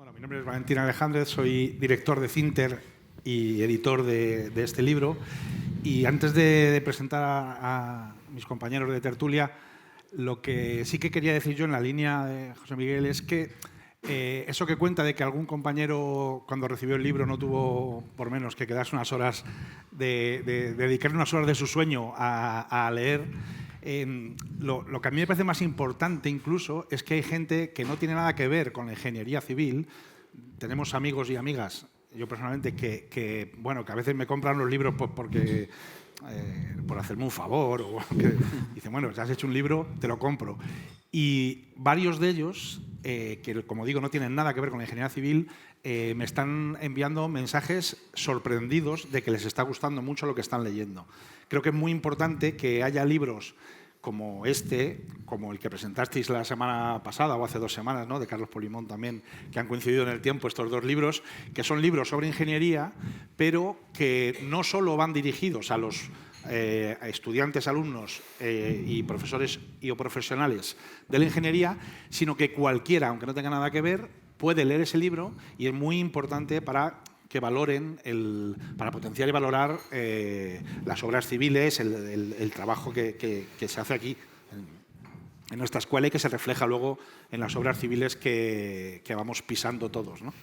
Bueno, mi nombre es Valentín Alejandrez, soy director de Cinter y editor de este libro. Y antes de presentar a mis compañeros de tertulia, lo que sí que quería decir yo en la línea de José Miguel es que eso que cuenta de que algún compañero cuando recibió el libro no tuvo por menos que quedarse unas horas de dedicar unas horas de su sueño a leer, lo que a mí me parece más importante incluso es que hay gente que no tiene nada que ver con la ingeniería civil. Tenemos amigos y amigas, yo personalmente, que a veces me compran los libros porque por hacerme un favor, o que dicen, bueno, si has hecho un libro, te lo compro. Y varios de ellos, que como digo, no tienen nada que ver con la ingeniería civil, me están enviando mensajes sorprendidos de que les está gustando mucho lo que están leyendo. Creo que es muy importante que haya libros como este, como el que presentasteis la semana pasada o hace 2 semanas, ¿no?, de Carlos Polimón también, que han coincidido en el tiempo estos 2 libros, que son libros sobre ingeniería, pero que no solo van dirigidos a los estudiantes, alumnos y profesores o profesionales de la ingeniería, sino que cualquiera, aunque no tenga nada que ver, puede leer ese libro y es muy importante para que valoren, para potenciar y valorar las obras civiles, el trabajo que se hace aquí en nuestra escuela y que se refleja luego en las obras civiles que vamos pisando todos, ¿no?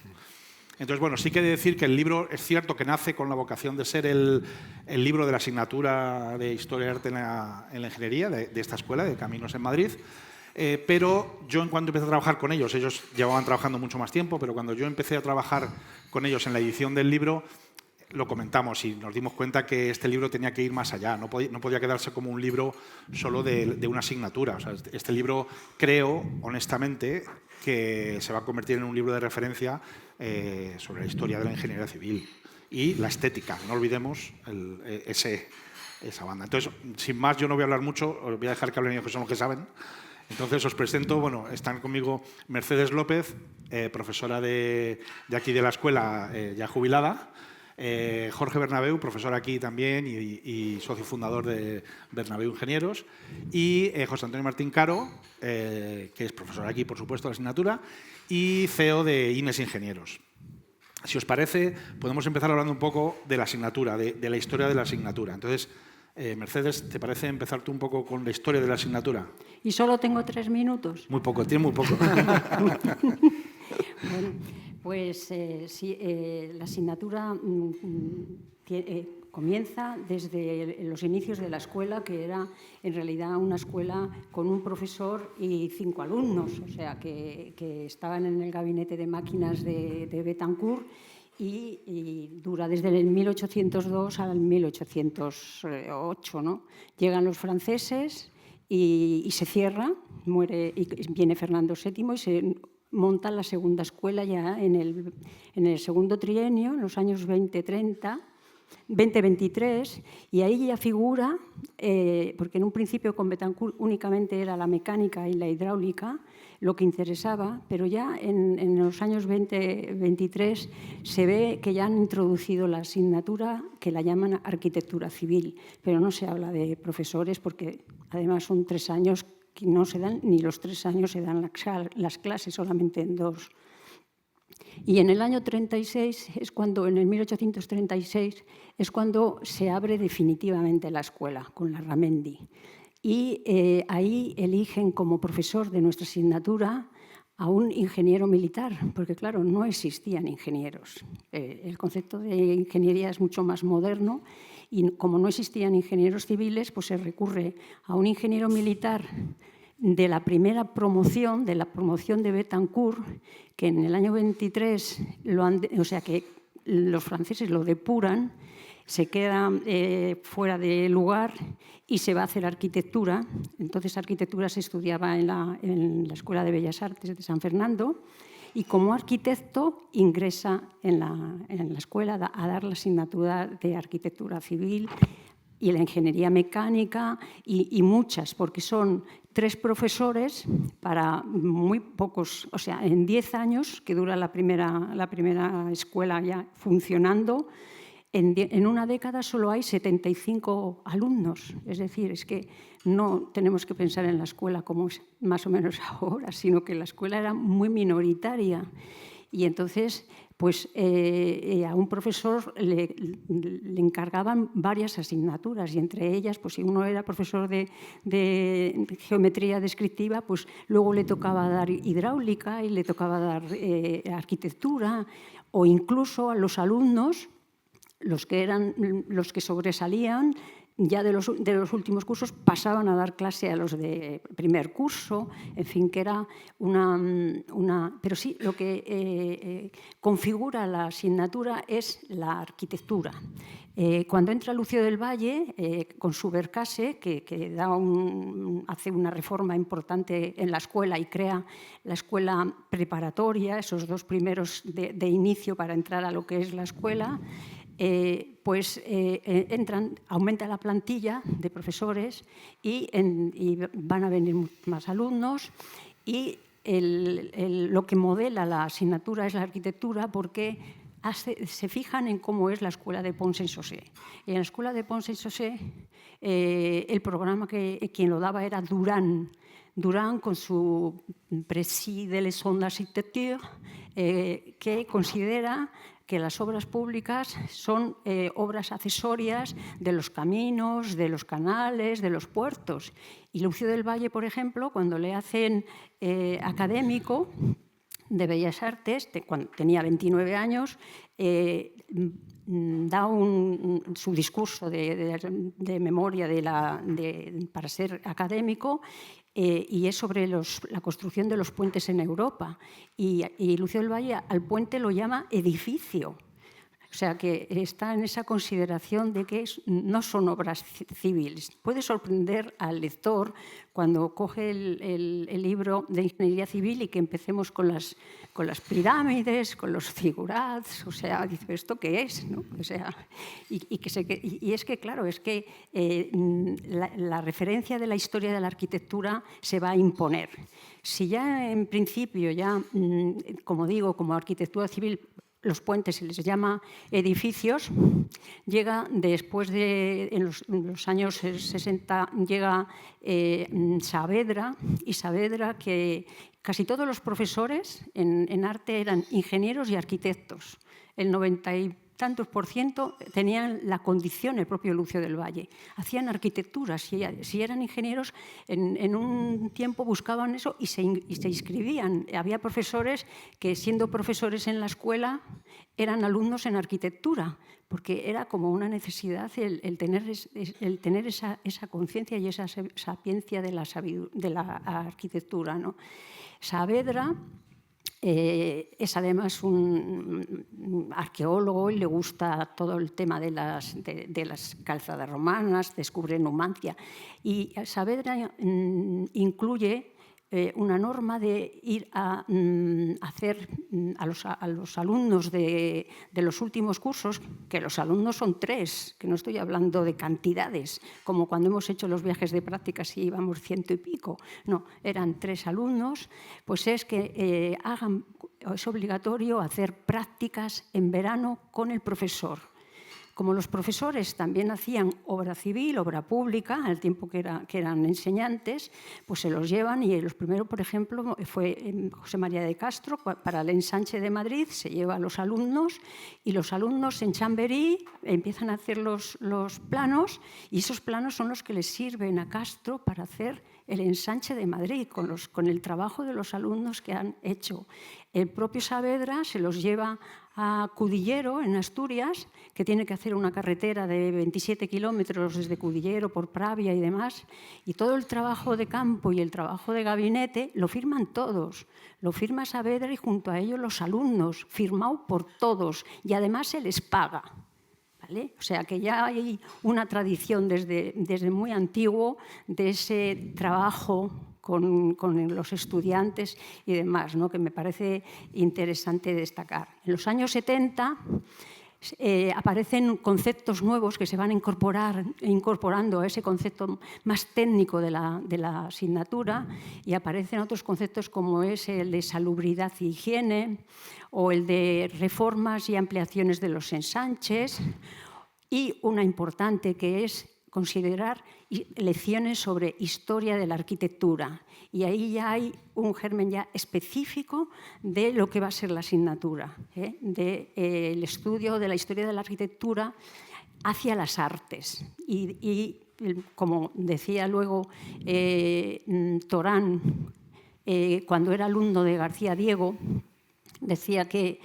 Entonces, bueno, sí que he de decir que el libro es cierto que nace con la vocación de ser el libro de la asignatura de Historia y Arte en la Ingeniería de esta escuela, de Caminos en Madrid. Pero yo, en cuanto empecé a trabajar con ellos llevaban trabajando mucho más tiempo, pero cuando yo empecé a trabajar con ellos en la edición del libro, lo comentamos y nos dimos cuenta que este libro tenía que ir más allá, no podía quedarse como un libro solo de una asignatura. O sea, este libro creo, honestamente, que se va a convertir en un libro de referencia sobre la historia de la ingeniería civil y la estética. No olvidemos esa banda. Entonces, sin más, yo no voy a hablar mucho, os voy a dejar que hablen ellos, que son los que saben. Entonces os presento, bueno, están conmigo Mercedes López, profesora de aquí de la escuela, ya jubilada, Jorge Bernabeu, profesor aquí también y socio fundador de Bernabeu Ingenieros, y José Antonio Martín Caro, que es profesor aquí, por supuesto, de la asignatura, y CEO de INES Ingenieros. Si os parece, podemos empezar hablando un poco de la asignatura, de la historia de la asignatura. Entonces, Mercedes, ¿te parece empezar tú un poco con la historia de la asignatura? ¿Y solo tengo 3 minutos? Muy poco, tiene muy poco. Bueno, pues sí, la asignatura comienza desde los inicios de la escuela, que era en realidad una escuela con un profesor y 5 alumnos, o sea, que estaban en el gabinete de máquinas de Betancourt. Y dura desde el 1802 al 1808, ¿no? Llegan los franceses y se cierra, muere, y viene Fernando VII y se monta la segunda escuela ya en el segundo trienio, en los años 2023, y ahí ya figura, porque en un principio con Betancourt únicamente era la mecánica y la hidráulica lo que interesaba, pero ya en los años 2023 se ve que ya han introducido la asignatura que la llaman arquitectura civil, pero no se habla de profesores porque además son 3 años que no se dan, ni los 3 años se dan las clases, solamente en 2. Y en el año 36 es cuando, en el 1836, es cuando se abre definitivamente la escuela con la Ramendi. Y ahí eligen como profesor de nuestra asignatura a un ingeniero militar, porque claro, no existían ingenieros. El concepto de ingeniería es mucho más moderno y como no existían ingenieros civiles, pues se recurre a un ingeniero militar de la primera promoción, de la promoción de Betancourt, que en el año 23, o sea que los franceses lo depuran, se queda fuera de lugar y se va a hacer arquitectura. Entonces, arquitectura se estudiaba en la Escuela de Bellas Artes de San Fernando y como arquitecto ingresa en la escuela a dar la asignatura de arquitectura civil y la ingeniería mecánica y muchas, porque son 3 profesores para muy pocos, o sea, en 10 años que dura la primera escuela ya funcionando. En una década solo hay 75 alumnos, es decir, es que no tenemos que pensar en la escuela como es más o menos ahora, sino que la escuela era muy minoritaria Y entonces, pues a un profesor le encargaban varias asignaturas y entre ellas, pues si uno era profesor de geometría descriptiva, pues luego le tocaba dar hidráulica y le tocaba dar arquitectura, o incluso a los alumnos, los que sobresalían, ya de los últimos cursos pasaban a dar clase a los de primer curso, en fin, que era una... Pero sí, lo que configura la asignatura es la arquitectura. Cuando entra Lucio del Valle, con su Bercase, que hace una reforma importante en la escuela y crea la escuela preparatoria, esos 2 primeros de inicio para entrar a lo que es la escuela, aumenta la plantilla de profesores y van a venir más alumnos y lo que modela la asignatura es la arquitectura porque se fijan en cómo es la escuela de Pont-Saint-Xausé. En la escuela de Pont-Saint-Xausé el programa quien lo daba era Durán. Durán con su Précis de leçons d'architecture, que considera que las obras públicas son obras accesorias de los caminos, de los canales, de los puertos. Y Lucio del Valle, por ejemplo, cuando le hacen académico de Bellas Artes, cuando tenía 29 años, da su discurso de memoria para ser académico y es sobre la construcción de los puentes en Europa. Y Lucio del Valle al puente lo llama edificio. O sea, que está en esa consideración de que no son obras civiles. Puede sorprender al lector cuando coge el libro de Ingeniería Civil y que empecemos con las pirámides, con los zigurats. O sea, dice, ¿esto qué es? ¿No? O sea, y es que, claro, es que la referencia de la historia de la arquitectura se va a imponer. Si ya en principio, como digo, como arquitectura civil, los puentes se les llama edificios, llega después en los años 60, llega Saavedra, y Saavedra, que casi todos los profesores en arte eran ingenieros y arquitectos. El 90 y tantos % tenían la condición, el propio Lucio del Valle. Hacían arquitectura, si eran ingenieros, en un tiempo buscaban eso y se inscribían. Había profesores que, siendo profesores en la escuela, eran alumnos en arquitectura, porque era como una necesidad el tener esa conciencia y esa sapiencia de la arquitectura, ¿no? Saavedra es además un arqueólogo y le gusta todo el tema de las calzadas romanas, descubre Numancia. Y Saavedra incluye una norma de ir a hacer a los alumnos de los últimos cursos, que los alumnos son 3, que no estoy hablando de cantidades, como cuando hemos hecho los viajes de prácticas y íbamos 100 y pico. No, eran 3 alumnos, pues es que es obligatorio hacer prácticas en verano con el profesor. Como los profesores también hacían obra civil, obra pública, al tiempo que eran enseñantes, pues se los llevan y los primeros, por ejemplo, fue José María de Castro, para el ensanche de Madrid, se lleva a los alumnos y los alumnos en Chamberí empiezan a hacer los planos y esos planos son los que les sirven a Castro para hacer el ensanche de Madrid, con el trabajo de los alumnos que han hecho. El propio Saavedra se los lleva a Cudillero, en Asturias, que tiene que hacer una carretera de 27 kilómetros desde Cudillero por Pravia y demás, y todo el trabajo de campo y el trabajo de gabinete lo firman todos. Lo firma Saavedra y junto a ellos los alumnos, firmado por todos, y además se les paga. ¿Vale? O sea que ya hay una tradición desde muy antiguo de ese trabajo con los estudiantes y demás, ¿no? Que me parece interesante destacar. En los años 70 aparecen conceptos nuevos que se van incorporando a ese concepto más técnico de la asignatura y aparecen otros conceptos como es el de salubridad e higiene o el de reformas y ampliaciones de los ensanches y una importante que es considerar lecciones sobre historia de la arquitectura. Y ahí ya hay un germen ya específico de lo que va a ser la asignatura, del estudio de la historia de la arquitectura hacia las artes. Y como decía luego Torán, cuando era alumno de García Diego, decía que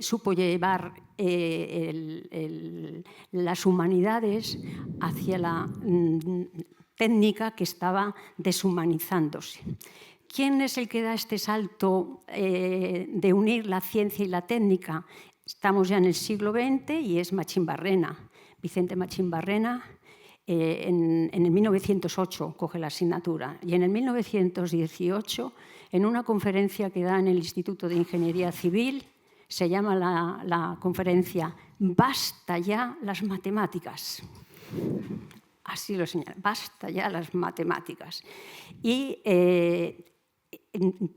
supo llevar las humanidades hacia la técnica que estaba deshumanizándose. ¿Quién es el que da este salto de unir la ciencia y la técnica? Estamos ya en el siglo XX y es Machín Barrena. Vicente Machín Barrena en el 1908 coge la asignatura y en el 1918, en una conferencia que da en el Instituto de Ingeniería Civil, se llama la conferencia «Basta ya las matemáticas». Así lo señala, «Basta ya las matemáticas». Y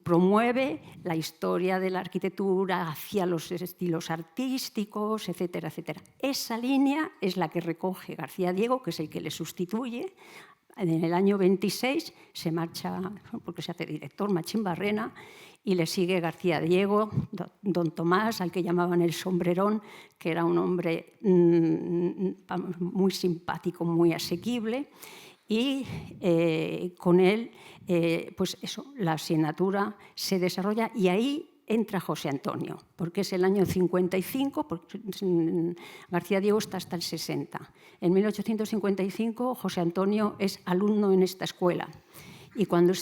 promueve la historia de la arquitectura hacia los estilos artísticos, etcétera, etcétera. Esa línea es la que recoge García Diego, que es el que le sustituye. En el año 26 se marcha, porque se hace director, Machín Barrena, y le sigue García Diego, don Tomás, al que llamaban el sombrerón, que era un hombre muy simpático, muy asequible, y con él pues eso, la asignatura se desarrolla y ahí entra José Antonio, porque es el año 55, porque García Diego está hasta el 60. En 1855 José Antonio es alumno en esta escuela y cuando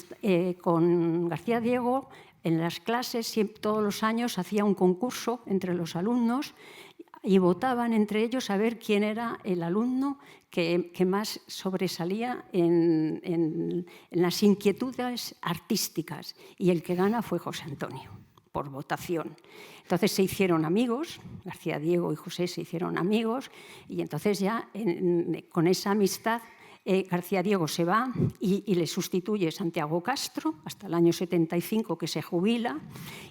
con García Diego en las clases todos los años hacía un concurso entre los alumnos y votaban entre ellos a ver quién era el alumno que más sobresalía en las inquietudes artísticas. Y el que gana fue José Antonio, por votación. Entonces se hicieron amigos, García Diego y José se hicieron amigos, y entonces ya con esa amistad García Diego se va y le sustituye Santiago Castro hasta el año 75, que se jubila,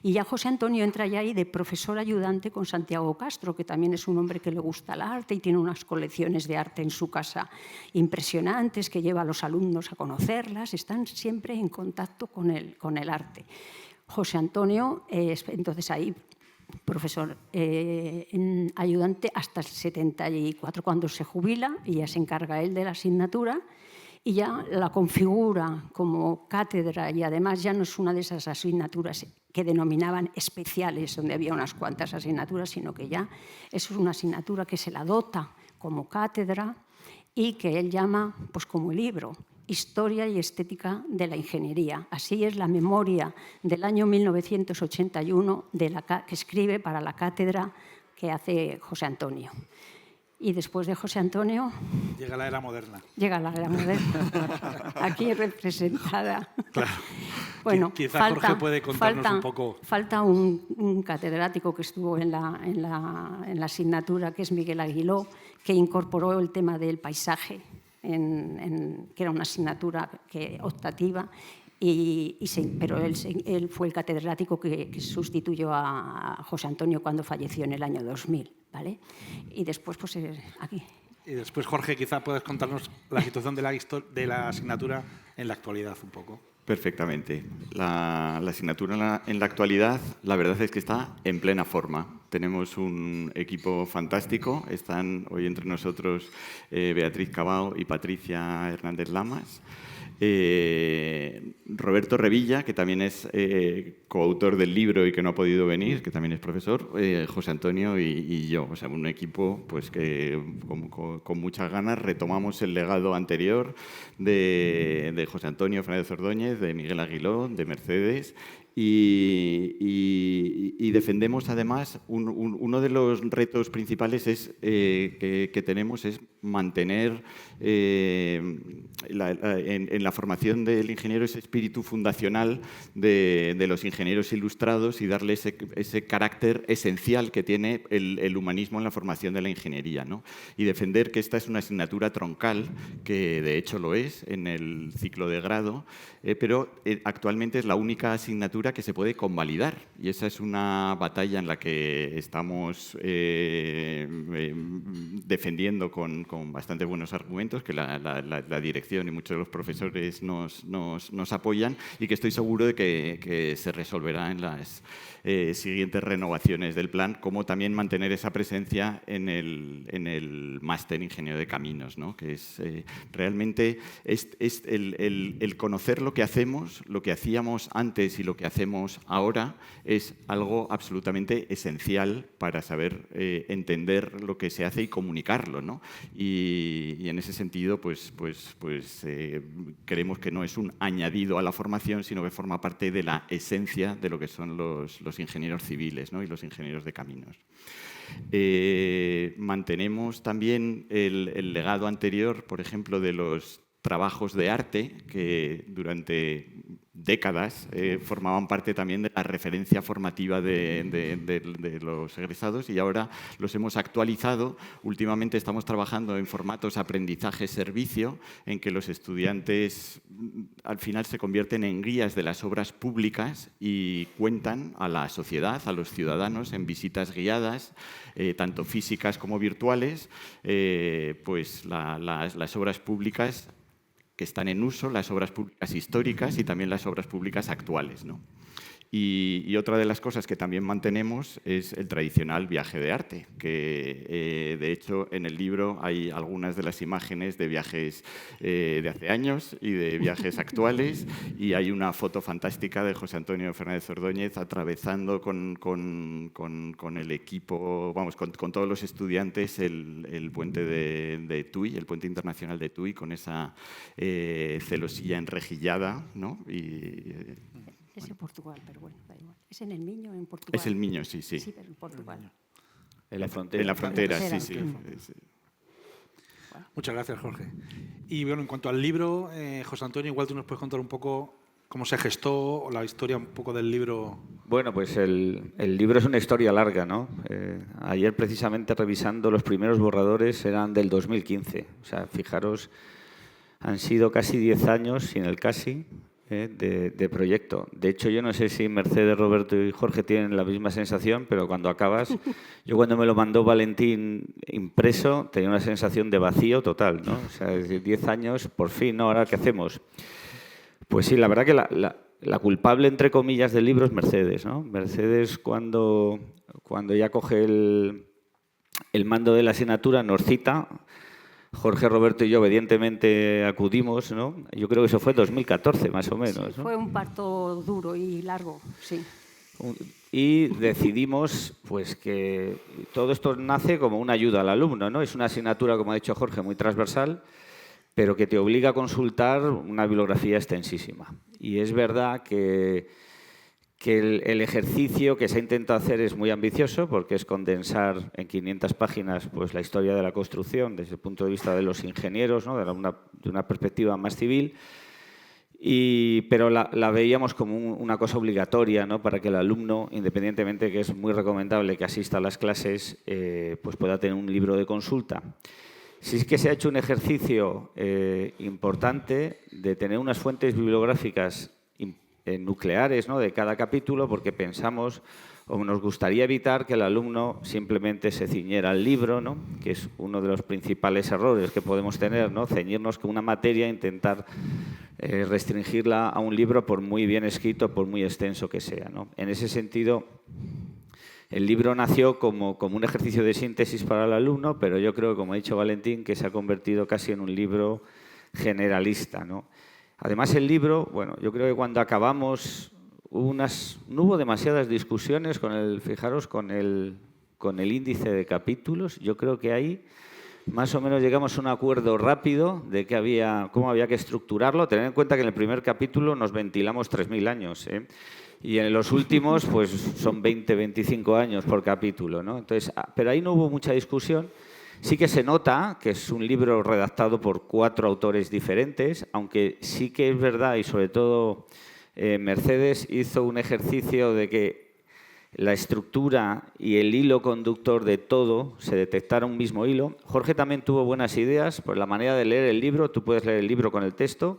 y ya José Antonio entra ya ahí de profesor ayudante con Santiago Castro, que también es un hombre que le gusta el arte y tiene unas colecciones de arte en su casa impresionantes, que lleva a los alumnos a conocerlas, están siempre en contacto con el arte. José Antonio, entonces ahí profesor ayudante hasta el 74, cuando se jubila, y ya se encarga él de la asignatura y ya la configura como cátedra, y además ya no es una de esas asignaturas que denominaban especiales, donde había unas cuantas asignaturas, sino que ya es una asignatura que se la dota como cátedra y que él llama, pues como libro, Historia y Estética de la Ingeniería. Así es la memoria del año 1981 que escribe para la cátedra que hace José Antonio. Y después de José Antonio... Llega la era moderna. Llega la era moderna, aquí representada. Claro. Bueno, quizá Jorge puede contarnos un poco... Falta un catedrático que estuvo en la asignatura, que es Miguel Aguiló, que incorporó el tema del paisaje, que era una asignatura optativa, pero él fue el catedrático que sustituyó a José Antonio cuando falleció en el año 2000. ¿Vale? Y después, pues aquí. Y después, Jorge, quizá puedas contarnos la situación de la asignatura en la actualidad un poco. Perfectamente. La asignatura en la actualidad, la verdad es que está en plena forma. Tenemos un equipo fantástico. Están hoy entre nosotros Beatriz Cabao y Patricia Hernández Lamas. Roberto Revilla, que también es coautor del libro y que no ha podido venir, que también es profesor, José Antonio y yo. O sea, un equipo pues, que con muchas ganas retomamos el legado anterior de José Antonio Fernández Ordóñez, de Miguel Aguiló, de Mercedes. Y defendemos, además, uno de los retos principales que tenemos es mantener en la formación del ingeniero ese espíritu fundacional de los ingenieros ilustrados y darle ese carácter esencial que tiene el humanismo en la formación de la ingeniería, ¿no? Y defender que esta es una asignatura troncal, que de hecho lo es en el ciclo de grado, pero actualmente es la única asignatura que se puede convalidar, y esa es una batalla en la que estamos defendiendo con con bastante buenos argumentos, que la dirección y muchos de los profesores nos apoyan y que estoy seguro de que se resolverá en las siguientes renovaciones del plan, como también mantener esa presencia en el máster Ingeniero de Caminos, ¿no? Que es realmente el conocer lo que hacemos, lo que hacíamos antes y lo que hacemos ahora, es algo absolutamente esencial para saber entender lo que se hace y comunicarlo, ¿no? Y en ese sentido, creemos que no es un añadido a la formación, sino que forma parte de la esencia de lo que son los ingenieros civiles, ¿no? Y los ingenieros de caminos. Mantenemos también el legado anterior, por ejemplo, de los trabajos de arte que durante décadas formaban parte también de la referencia formativa de los egresados, y ahora los hemos actualizado. Últimamente estamos trabajando en formatos aprendizaje-servicio, en que los estudiantes al final se convierten en guías de las obras públicas y cuentan a la sociedad, a los ciudadanos, en visitas guiadas, tanto físicas como virtuales, las obras públicas que están en uso, las obras públicas históricas y también las obras públicas actuales, ¿no? Y otra de las cosas que también mantenemos es el tradicional viaje de arte, que de hecho en el libro hay algunas de las imágenes de viajes de hace años y de viajes actuales, y hay una foto fantástica de José Antonio Fernández Ordóñez atravesando con el equipo, vamos, con todos los estudiantes el puente de Tui, el puente internacional de Tui, con esa celosía enrejillada, ¿no? Es en Portugal, pero bueno, da igual. ¿Es en el Miño o en Portugal? Es el Miño, sí. Sí, pero en Portugal. En la frontera. En la frontera, sí. Muchas gracias, Jorge. Y bueno, en cuanto al libro, José Antonio, igual tú nos puedes contar un poco cómo se gestó o la historia un poco del libro. Bueno, pues el libro es una historia larga, ¿no? Ayer, precisamente, revisando los primeros borradores, eran del 2015. O sea, fijaros, han sido casi 10 años, sin el casi, de proyecto. De hecho, yo no sé si Mercedes, Roberto y Jorge tienen la misma sensación, pero cuando acabas, yo cuando me lo mandó Valentín impreso, tenía una sensación de vacío total, ¿no? O sea, 10 años, por fin, ¿no? ¿Ahora qué hacemos? Pues sí, la verdad que la culpable, entre comillas, del libro es Mercedes, ¿no? Mercedes, cuando ya coge el mando de la asignatura, nos cita. Jorge, Roberto y yo obedientemente acudimos, ¿no? Yo creo que eso fue 2014, más o menos, Sí, ¿no? fue un parto duro y largo, sí. Y decidimos pues, que todo esto nace como una ayuda al alumno, ¿no? Es una asignatura, como ha dicho Jorge, muy transversal, pero que te obliga a consultar una bibliografía extensísima. Y es verdad que el ejercicio que se ha intentado hacer es muy ambicioso, porque es condensar en 500 páginas pues, la historia de la construcción desde el punto de vista de los ingenieros, ¿no? de una perspectiva más civil, pero la veíamos como una cosa obligatoria, ¿no? Para que el alumno, independientemente que es muy recomendable que asista a las clases, pues pueda tener un libro de consulta. Sí es que se ha hecho un ejercicio importante de tener unas fuentes bibliográficas nucleares, ¿no? De cada capítulo, porque pensamos o nos gustaría evitar que el alumno simplemente se ciñera al libro, ¿no? Que es uno de los principales errores que podemos tener, ¿no? Ceñirnos con una materia e intentar restringirla a un libro por muy bien escrito, por muy extenso que sea, ¿no? En ese sentido, el libro nació como un ejercicio de síntesis para el alumno, pero yo creo, como ha dicho Valentín, que se ha convertido casi en un libro generalista, ¿no? Además, el libro, bueno, yo creo que cuando acabamos no hubo demasiadas discusiones fijaros, con el índice de capítulos. Yo creo que ahí más o menos llegamos a un acuerdo rápido de cómo había que estructurarlo. Tened en cuenta que en el primer capítulo nos ventilamos 3.000 años, ¿eh? Y en los últimos pues son 20, 25 años por capítulo, ¿no? Entonces, pero ahí no hubo mucha discusión. Sí que se nota que es un libro redactado por 4 autores diferentes, aunque sí que es verdad, y sobre todo Mercedes hizo un ejercicio de que la estructura y el hilo conductor de todo se detectara un mismo hilo. Jorge también tuvo buenas ideas por la manera de leer el libro. Tú puedes leer el libro con el texto,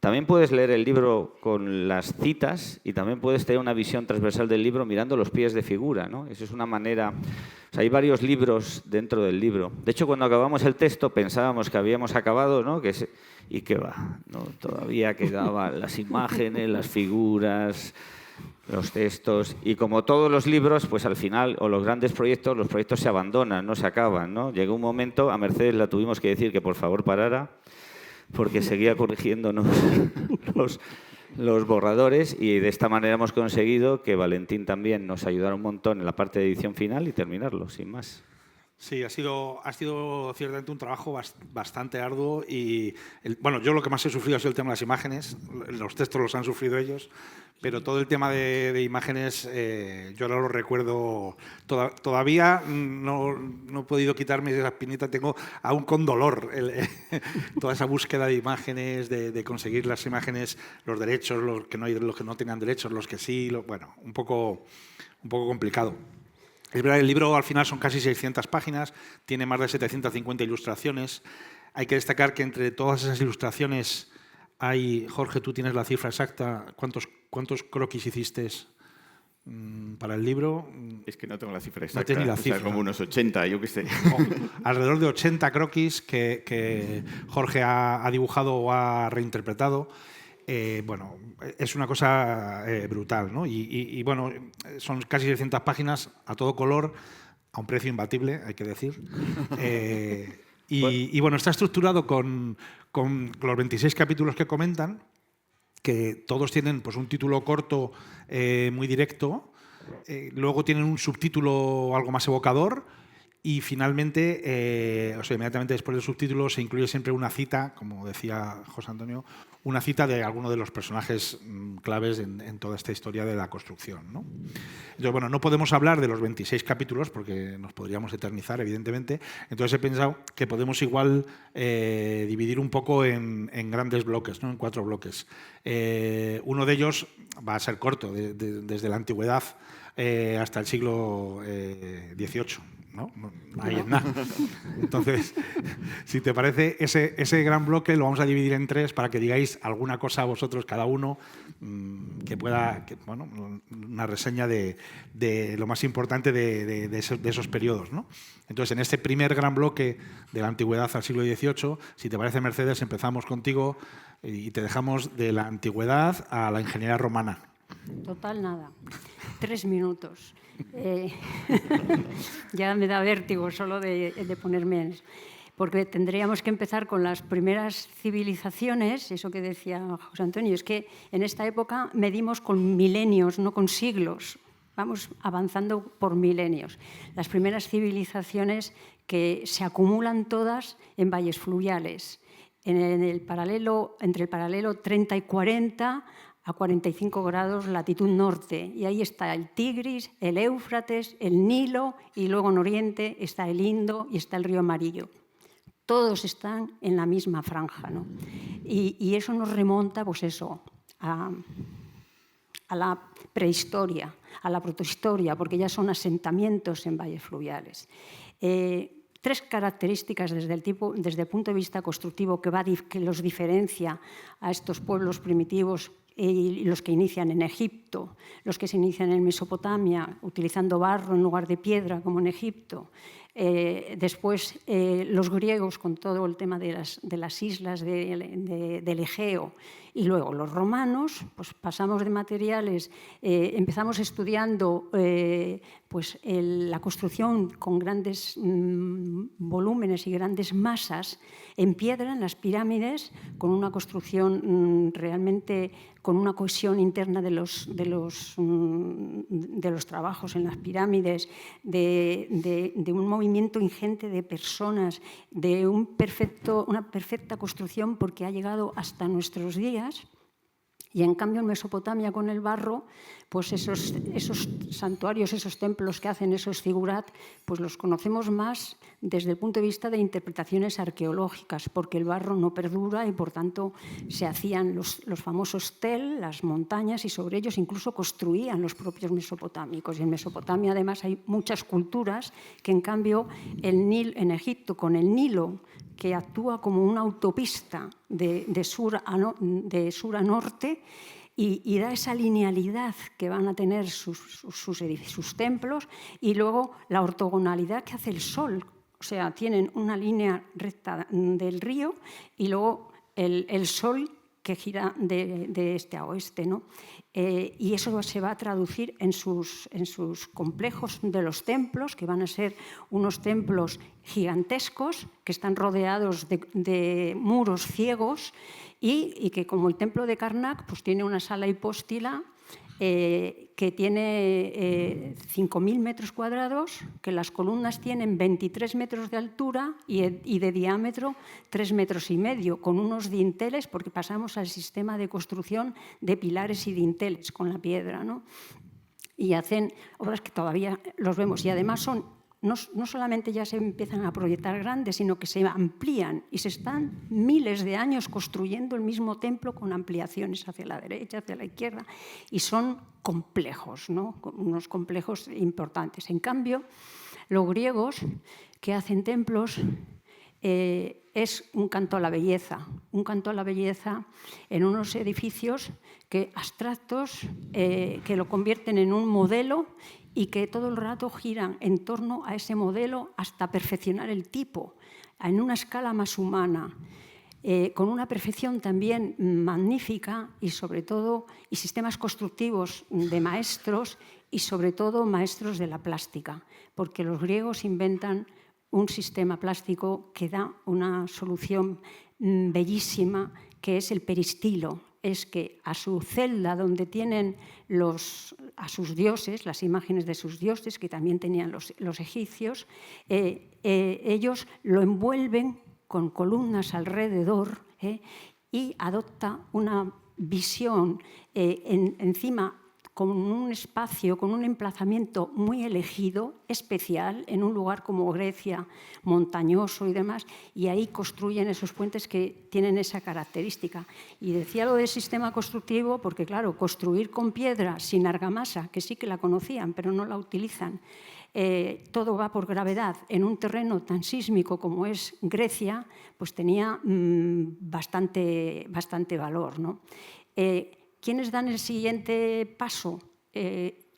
también puedes leer el libro con las citas y también puedes tener una visión transversal del libro mirando los pies de figura, ¿no? Eso es una manera... O sea, hay varios libros dentro del libro. De hecho, cuando acabamos el texto pensábamos que habíamos acabado, ¿no? Y que va, ¿no? Todavía quedaban las imágenes, las figuras, los textos. Y como todos los libros, pues al final, o los grandes proyectos, los proyectos se abandonan, no se acaban, ¿no? Llegó un momento, a Mercedes la tuvimos que decir que por favor parara, porque seguía corrigiéndonos los borradores, y de esta manera hemos conseguido que Valentín también nos ayudara un montón en la parte de edición final y terminarlo, sin más. Sí, ha sido ciertamente un trabajo bastante arduo y, bueno, yo lo que más he sufrido ha sido el tema de las imágenes, los textos los han sufrido ellos, pero todo el tema de imágenes yo ahora lo recuerdo, todavía no he podido quitarme esa espinita, tengo aún con dolor toda esa búsqueda de imágenes, de conseguir las imágenes, los derechos, los que no tenían derechos, los que sí, bueno, un poco complicado. Es verdad, el libro al final son casi 600 páginas, tiene más de 750 ilustraciones. Hay que destacar que entre todas esas ilustraciones hay, Jorge, tú tienes la cifra exacta, ¿cuántos croquis hiciste para el libro? Es que no tengo la cifra exacta, no la cifra. O sea, como unos 80, yo qué sé. Alrededor de 80 croquis que Jorge ha dibujado o ha reinterpretado. Bueno, es una cosa brutal, ¿no? Y bueno, son casi 600 páginas a todo color, a un precio imbatible, hay que decir. Y bueno, está estructurado con los 26 capítulos que comentan, que todos tienen pues, un título corto muy directo, luego tienen un subtítulo algo más evocador, y finalmente, o sea, inmediatamente después del subtítulo se incluye siempre una cita, como decía José Antonio, una cita de alguno de los personajes claves en toda esta historia de la construcción, ¿no? Entonces, bueno, no podemos hablar de los 26 capítulos porque nos podríamos eternizar, evidentemente. Entonces he pensado que podemos igual dividir un poco en grandes bloques, ¿no? En 4 bloques. Uno de ellos va a ser corto, desde la antigüedad hasta el siglo XVIII. ¿No? Ahí es nada. Entonces, si te parece, ese gran bloque lo vamos a dividir en 3 para que digáis alguna cosa a vosotros cada uno que pueda, bueno, una reseña de lo más importante de esos periodos, ¿no? Entonces, en este primer gran bloque de la antigüedad al siglo XVIII, si te parece, Mercedes, empezamos contigo y te dejamos de la antigüedad a la ingeniería romana. Total, nada. 3 minutos. Ya me da vértigo solo de ponerme en eso. Porque tendríamos que empezar con las primeras civilizaciones, eso que decía José Antonio, es que en esta época medimos con milenios, no con siglos. Vamos avanzando por milenios. Las primeras civilizaciones que se acumulan todas en valles fluviales. Entre el paralelo 30 y 40 a 45 grados latitud norte. Y ahí está el Tigris, el Éufrates, el Nilo, y luego en Oriente está el Indo y está el río Amarillo. Todos están en la misma franja, ¿no? Y eso nos remonta, pues eso, a la prehistoria, a la protohistoria, porque ya son asentamientos en valles fluviales. 3 características desde el punto de vista constructivo que los diferencia a estos pueblos primitivos y los que inician en Egipto, los que se inician en Mesopotamia, utilizando barro en lugar de piedra, como en Egipto. Después, los griegos, con todo el tema de las islas del Egeo. Y luego, los romanos, pues pasamos de materiales, empezamos estudiando pues, la construcción con grandes volúmenes y grandes masas en piedra, en las pirámides, con una construcción realmente con una cohesión interna de los trabajos en las pirámides, de un movimiento ingente de personas, de una perfecta construcción, porque ha llegado hasta nuestros días. Y en cambio en Mesopotamia con el barro pues esos santuarios, esos templos que hacen esos zigurat, pues los conocemos más desde el punto de vista de interpretaciones arqueológicas, porque el barro no perdura y por tanto se hacían los famosos tel, las montañas, y sobre ellos incluso construían los propios mesopotámicos. Y en Mesopotamia además hay muchas culturas que en cambio en Egipto con el Nilo, que actúa como una autopista de sur a norte, y da esa linealidad que van a tener sus templos, y luego la ortogonalidad que hace el sol. O sea, tienen una línea recta del río y luego el sol que gira de este a oeste, ¿no? Y eso se va a traducir en sus complejos de los templos, que van a ser unos templos gigantescos que están rodeados de muros ciegos, y que, como el templo de Karnak, pues tiene una sala hipóstila que tiene 5.000 metros cuadrados, que las columnas tienen 23 metros de altura y de diámetro 3,5 metros, con unos dinteles, porque pasamos al sistema de construcción de pilares y dinteles con la piedra, ¿no? Y hacen obras que todavía los vemos, y además son no solamente ya se empiezan a proyectar grandes, sino que se amplían, y se están miles de años construyendo el mismo templo con ampliaciones hacia la derecha, hacia la izquierda, y son complejos, ¿no? Unos complejos importantes. En cambio, los griegos, que hacen templos, es un canto a la belleza en unos edificios abstractos que lo convierten en un modelo, y que todo el rato giran en torno a ese modelo hasta perfeccionar el tipo, en una escala más humana, con una perfección también magnífica, y sobre todo, y sistemas constructivos de maestros, y sobre todo maestros de la plástica, porque los griegos inventan un sistema plástico que da una solución bellísima, que es el peristilo. Es que a su celda, donde tienen a sus dioses, las imágenes de sus dioses, que también tenían los egipcios, ellos lo envuelven con columnas alrededor, y adopta una visión encima, con un espacio, con un emplazamiento muy elegido, especial, en un lugar como Grecia, montañoso y demás, y ahí construyen esos puentes que tienen esa característica. Y decía lo del sistema constructivo porque, claro, construir con piedra sin argamasa, que sí que la conocían, pero no la utilizan, todo va por gravedad, en un terreno tan sísmico como es Grecia, pues tenía bastante valor, ¿no? ¿Quiénes dan el siguiente paso?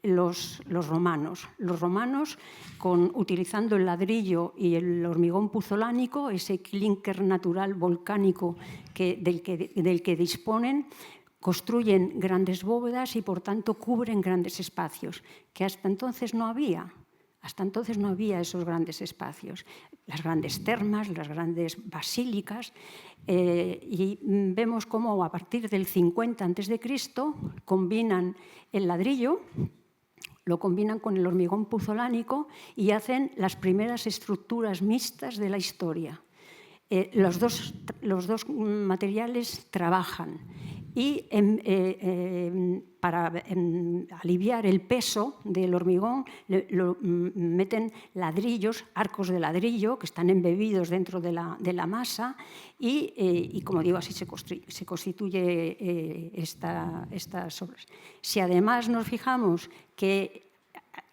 Los romanos. Los romanos, utilizando el ladrillo y el hormigón puzolánico, ese clínker natural volcánico del que disponen, construyen grandes bóvedas y, por tanto, cubren grandes espacios, que hasta entonces no había. Hasta entonces no había esos grandes espacios, las grandes termas, las grandes basílicas, y vemos cómo a partir del 50 a.C. combinan el ladrillo, lo combinan con el hormigón puzolánico y hacen las primeras estructuras mixtas de la historia. Los dos materiales trabajan, y para aliviar el peso del hormigón meten ladrillos, arcos de ladrillo que están embebidos dentro de la masa, y como digo, así se constituye estas obras. Si además nos fijamos que,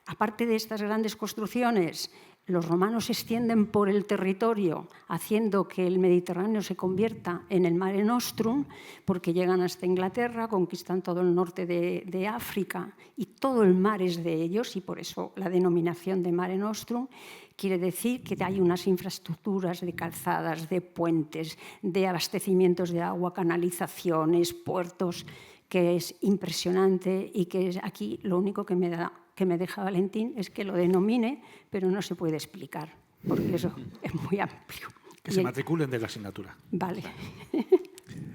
aparte de estas grandes construcciones, los romanos se extienden por el territorio, haciendo que el Mediterráneo se convierta en el Mare Nostrum, porque llegan hasta Inglaterra, conquistan todo el norte de África, y todo el mar es de ellos, y por eso la denominación de Mare Nostrum. Quiere decir que hay unas infraestructuras de calzadas, de puentes, de abastecimientos de agua, canalizaciones, puertos, que es impresionante, y que aquí lo único que me deja Valentín es que lo denomine, pero no se puede explicar, porque eso es muy amplio. Que se matriculen de la asignatura. Vale,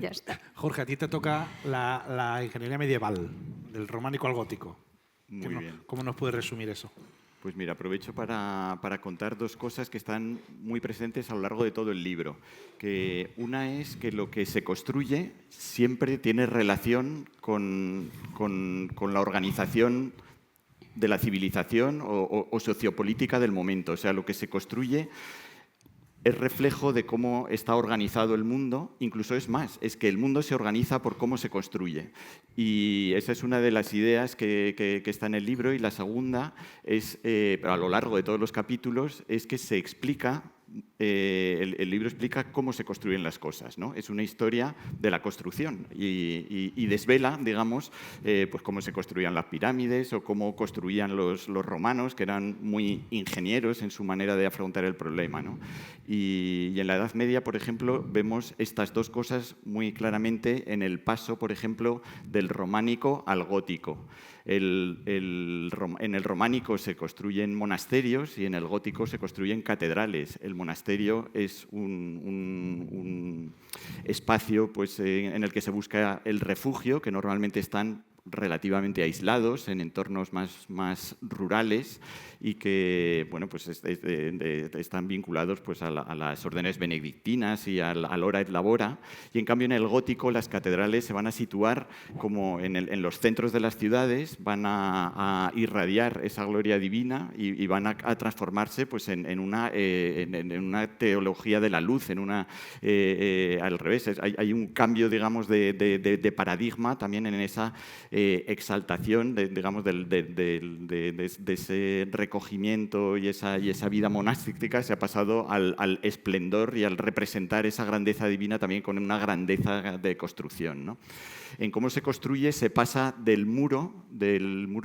ya está. Jorge, a ti te toca la ingeniería medieval, del románico al gótico. Muy bien. ¿Cómo nos puedes resumir eso? Pues mira, aprovecho para contar dos cosas que están muy presentes a lo largo de todo el libro. Que una es que lo que se construye siempre tiene relación con la organización de la civilización o sociopolítica del momento. O sea, lo que se construye es reflejo de cómo está organizado el mundo, incluso es más, es que el mundo se organiza por cómo se construye. Y esa es una de las ideas que está en el libro, y la segunda es, a lo largo de todos los capítulos, es que se explica, el libro explica cómo se construyen las cosas, ¿no? Es una historia de la construcción y desvela, digamos, pues cómo se construían las pirámides o cómo construían los romanos, que eran muy ingenieros en su manera de afrontar el problema, ¿no? Y en la Edad Media, por ejemplo, vemos estas dos cosas muy claramente en el paso, por ejemplo, del románico al gótico. En el románico se construyen monasterios y en el gótico se construyen catedrales. El monasterio es un espacio, pues, en el que se busca el refugio, que normalmente están relativamente aislados en entornos más rurales y que, bueno, pues están vinculados, pues, a las órdenes benedictinas y al hora et labora. Y en cambio en el gótico las catedrales se van a situar como en los centros de las ciudades, van a irradiar esa gloria divina y van a transformarse, pues, en una teología de la luz, al revés. Hay un cambio, digamos, de paradigma también en esa exaltación, digamos, de ese recogimiento y esa vida monástica. Se ha pasado al esplendor y al representar esa grandeza divina también con una grandeza de construcción, ¿no? En cómo se construye se pasa del muro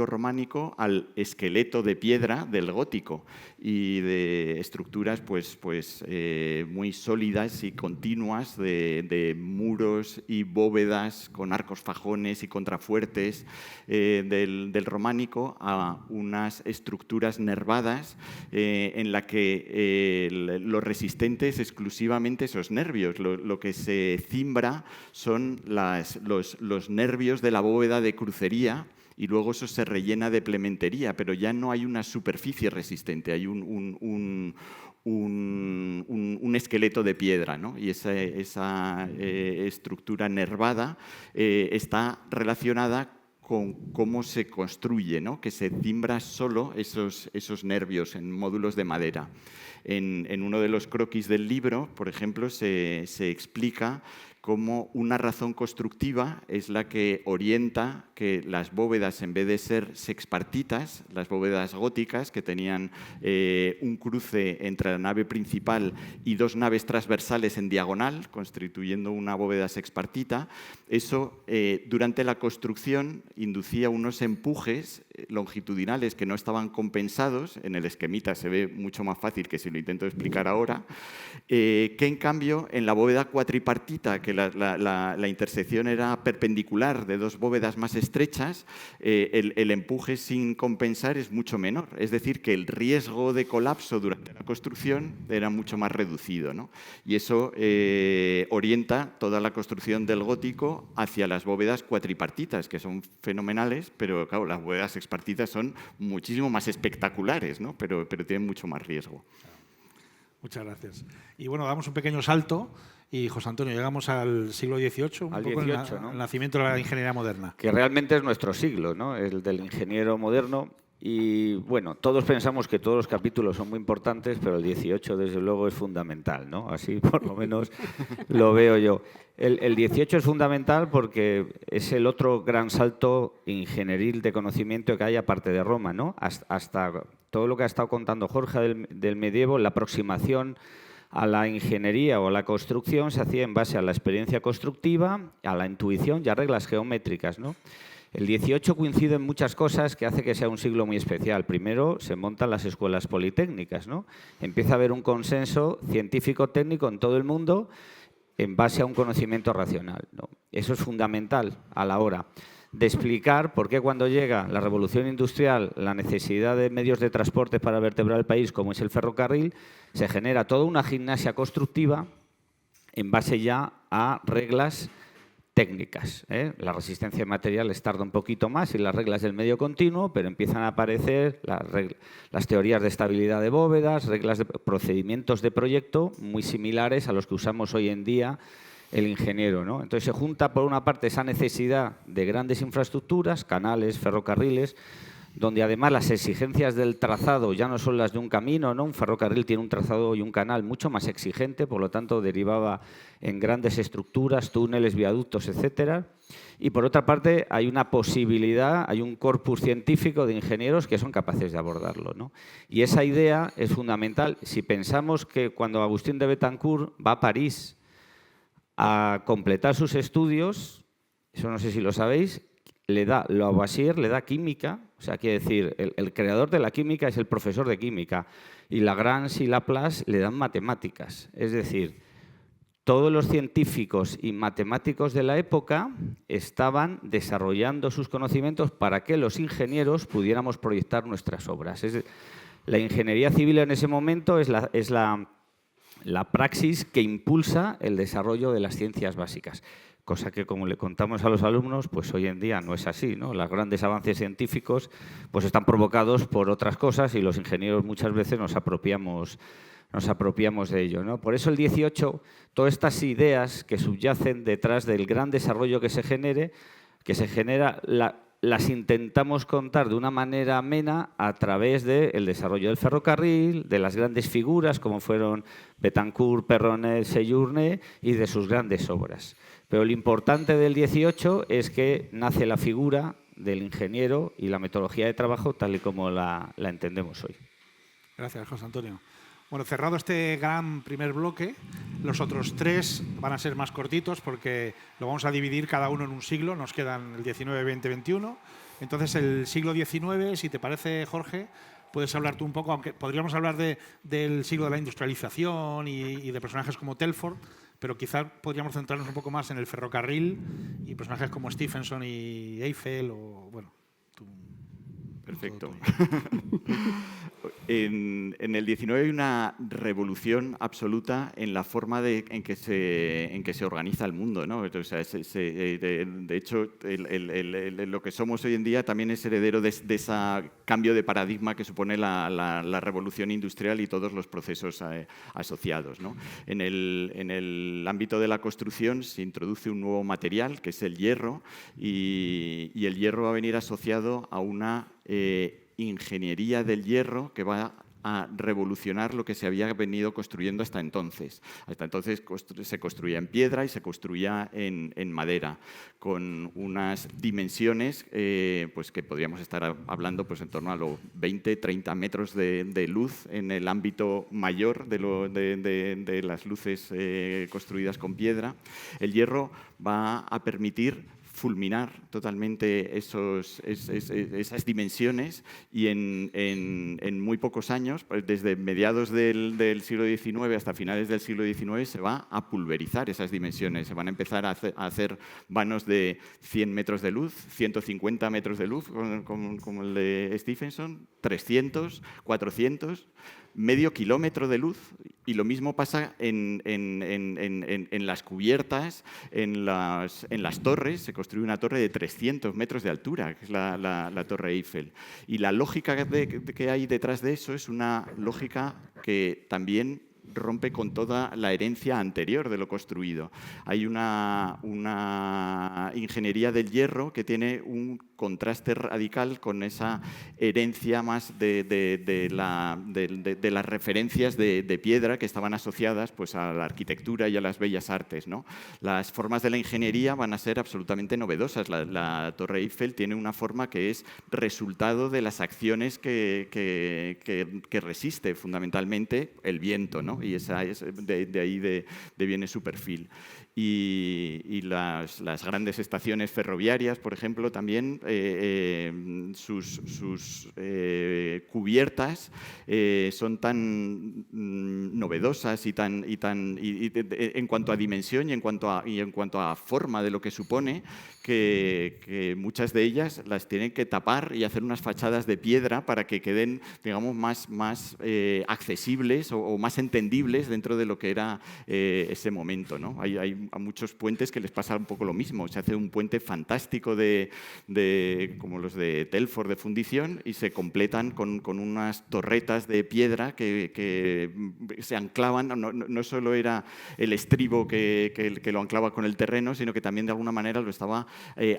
románico al esqueleto de piedra del gótico y de estructuras, pues muy sólidas y continuas de muros y bóvedas con arcos fajones y contrafuertes del románico a unas estructuras nervadas en la que lo resistente es exclusivamente esos nervios. Lo que se cimbra son los nervios de la bóveda de crucería y luego eso se rellena de plementería, pero ya no hay una superficie resistente, hay un esqueleto de piedra, ¿no? Y esa estructura nervada está relacionada con cómo se construye, ¿no? Que se cimbra solo esos nervios en módulos de madera. En uno de los croquis del libro, por ejemplo, se explica cómo una razón constructiva es la que orienta que las bóvedas, en vez de ser sexpartitas, las bóvedas góticas, que tenían un cruce entre la nave principal y dos naves transversales en diagonal, constituyendo una bóveda sexpartita, eso durante la construcción inducía unos empujes longitudinales que no estaban compensados. En el esquemita se ve mucho más fácil que si lo intento explicar ahora, que en cambio en la bóveda cuatripartita, que la intersección era perpendicular de dos bóvedas más estrechas, el empuje sin compensar es mucho menor. Es decir, que el riesgo de colapso durante la construcción era mucho más reducido, ¿no? Y eso orienta toda la construcción del gótico hacia las bóvedas cuatripartitas, que son fenomenales, pero claro, las bóvedas sexpartitas son muchísimo más espectaculares, ¿no? pero tienen mucho más riesgo. Muchas gracias. Y bueno, damos un pequeño salto y, José Antonio, llegamos al siglo XVIII, un poco XVIII, ¿no? El nacimiento de la ingeniería moderna. Que realmente es nuestro siglo, ¿no? El del ingeniero moderno. Y bueno, todos pensamos que todos los capítulos son muy importantes, pero el 18 desde luego es fundamental, ¿no? Así por lo menos lo veo yo. El 18 es fundamental porque es el otro gran salto ingenieril de conocimiento que hay aparte de Roma, ¿no? Hasta todo lo que ha estado contando Jorge del medievo, la aproximación a la ingeniería o a la construcción se hacía en base a la experiencia constructiva, a la intuición y a reglas geométricas, ¿no? El 18 coincide en muchas cosas que hace que sea un siglo muy especial. Primero, se montan las escuelas politécnicas, ¿no? Empieza a haber un consenso científico-técnico en todo el mundo en base a un conocimiento racional, ¿no? Eso es fundamental a la hora de explicar por qué cuando llega la revolución industrial, la necesidad de medios de transporte para vertebrar el país, como es el ferrocarril, se genera toda una gimnasia constructiva en base ya a reglas técnicas. La resistencia de materiales tarda un poquito más y las reglas del medio continuo, pero empiezan a aparecer las teorías de estabilidad de bóvedas, reglas de procedimientos de proyecto muy similares a los que usamos hoy en día el ingeniero, ¿no? Entonces se junta por una parte esa necesidad de grandes infraestructuras, canales, ferrocarriles, donde además las exigencias del trazado ya no son las de un camino, ¿no? Un ferrocarril tiene un trazado y un canal mucho más exigente, por lo tanto derivaba en grandes estructuras, túneles, viaductos, etcétera. Y por otra parte hay una posibilidad, hay un corpus científico de ingenieros que son capaces de abordarlo, ¿no? Y esa idea es fundamental. Si pensamos que cuando Agustín de Betancourt va a París a completar sus estudios, eso no sé si lo sabéis, Lavoisier le da química, o sea, quiere decir, el creador de la química es el profesor de química, y Lagrange y Laplace le dan matemáticas. Es decir, todos los científicos y matemáticos de la época estaban desarrollando sus conocimientos para que los ingenieros pudiéramos proyectar nuestras obras. La ingeniería civil en ese momento es la praxis que impulsa el desarrollo de las ciencias básicas. Cosa que, como le contamos a los alumnos, pues hoy en día no es así, ¿no? Los grandes avances científicos pues están provocados por otras cosas y los ingenieros muchas veces nos apropiamos de ello, ¿no? Por eso el 18, todas estas ideas que subyacen detrás del gran desarrollo que se genera, las intentamos contar de una manera amena a través del desarrollo del ferrocarril, de las grandes figuras como fueron Betancourt, Peyronnet, Séjourné y de sus grandes obras. Pero lo importante del 18 es que nace la figura del ingeniero y la metodología de trabajo tal y como la entendemos hoy. Gracias, José Antonio. Bueno, cerrado este gran primer bloque, los otros 3 van a ser más cortitos porque lo vamos a dividir cada uno en un siglo. Nos quedan el 19, 20, 21. Entonces, el siglo XIX, si te parece, Jorge, puedes hablar tú un poco, aunque podríamos hablar del siglo de la industrialización y de personajes como Telford, pero quizás podríamos centrarnos un poco más en el ferrocarril y personajes como Stephenson y Eiffel o, bueno, tú. Perfecto. En el 19 hay una revolución absoluta en la forma en que se organiza el mundo, ¿no? O sea, de hecho, lo que somos hoy en día también es heredero de ese cambio de paradigma que supone la revolución industrial y todos los procesos asociados, ¿no? En el ámbito de la construcción se introduce un nuevo material, que es el hierro, y el hierro va a venir asociado a una ingeniería del hierro que va a revolucionar lo que se había venido construyendo hasta entonces. Hasta entonces se construía en piedra y se construía en madera, con unas dimensiones pues que podríamos estar hablando pues en torno a los 20-30 metros de luz en el ámbito mayor de las luces construidas con piedra. El hierro va a permitir fulminar totalmente esas dimensiones y en muy pocos años, pues desde mediados del siglo XIX hasta finales del siglo XIX, se va a pulverizar esas dimensiones. Se van a empezar a hacer vanos de 100 metros de luz, 150 metros de luz, como el de Stephenson, 300, 400, medio kilómetro de luz, y lo mismo pasa en las cubiertas, en las torres. Se construye una torre de 300 metros de altura, que es la Torre Eiffel. Y la lógica que hay detrás de eso es una lógica que también rompe con toda la herencia anterior de lo construido. Hay una ingeniería del hierro que tiene un contraste radical con esa herencia más de las referencias de piedra que estaban asociadas pues, a la arquitectura y a las bellas artes, ¿no? Las formas de la ingeniería van a ser absolutamente novedosas. La Torre Eiffel tiene una forma que es resultado de las acciones que resiste fundamentalmente el viento, ¿no? Y de ahí viene su perfil. Y las grandes estaciones ferroviarias, por ejemplo, también sus cubiertas son tan novedosas y en cuanto a dimensión y en cuanto a forma de lo que supone, que muchas de ellas las tienen que tapar y hacer unas fachadas de piedra para que queden, digamos, más accesibles o más entendibles dentro de lo que era ese momento, ¿no? Hay a muchos puentes que les pasa un poco lo mismo. Se hace un puente fantástico como los de Telford de fundición y se completan con unas torretas de piedra que se anclaban. No solo era el estribo que lo anclaba con el terreno, sino que también de alguna manera lo estaba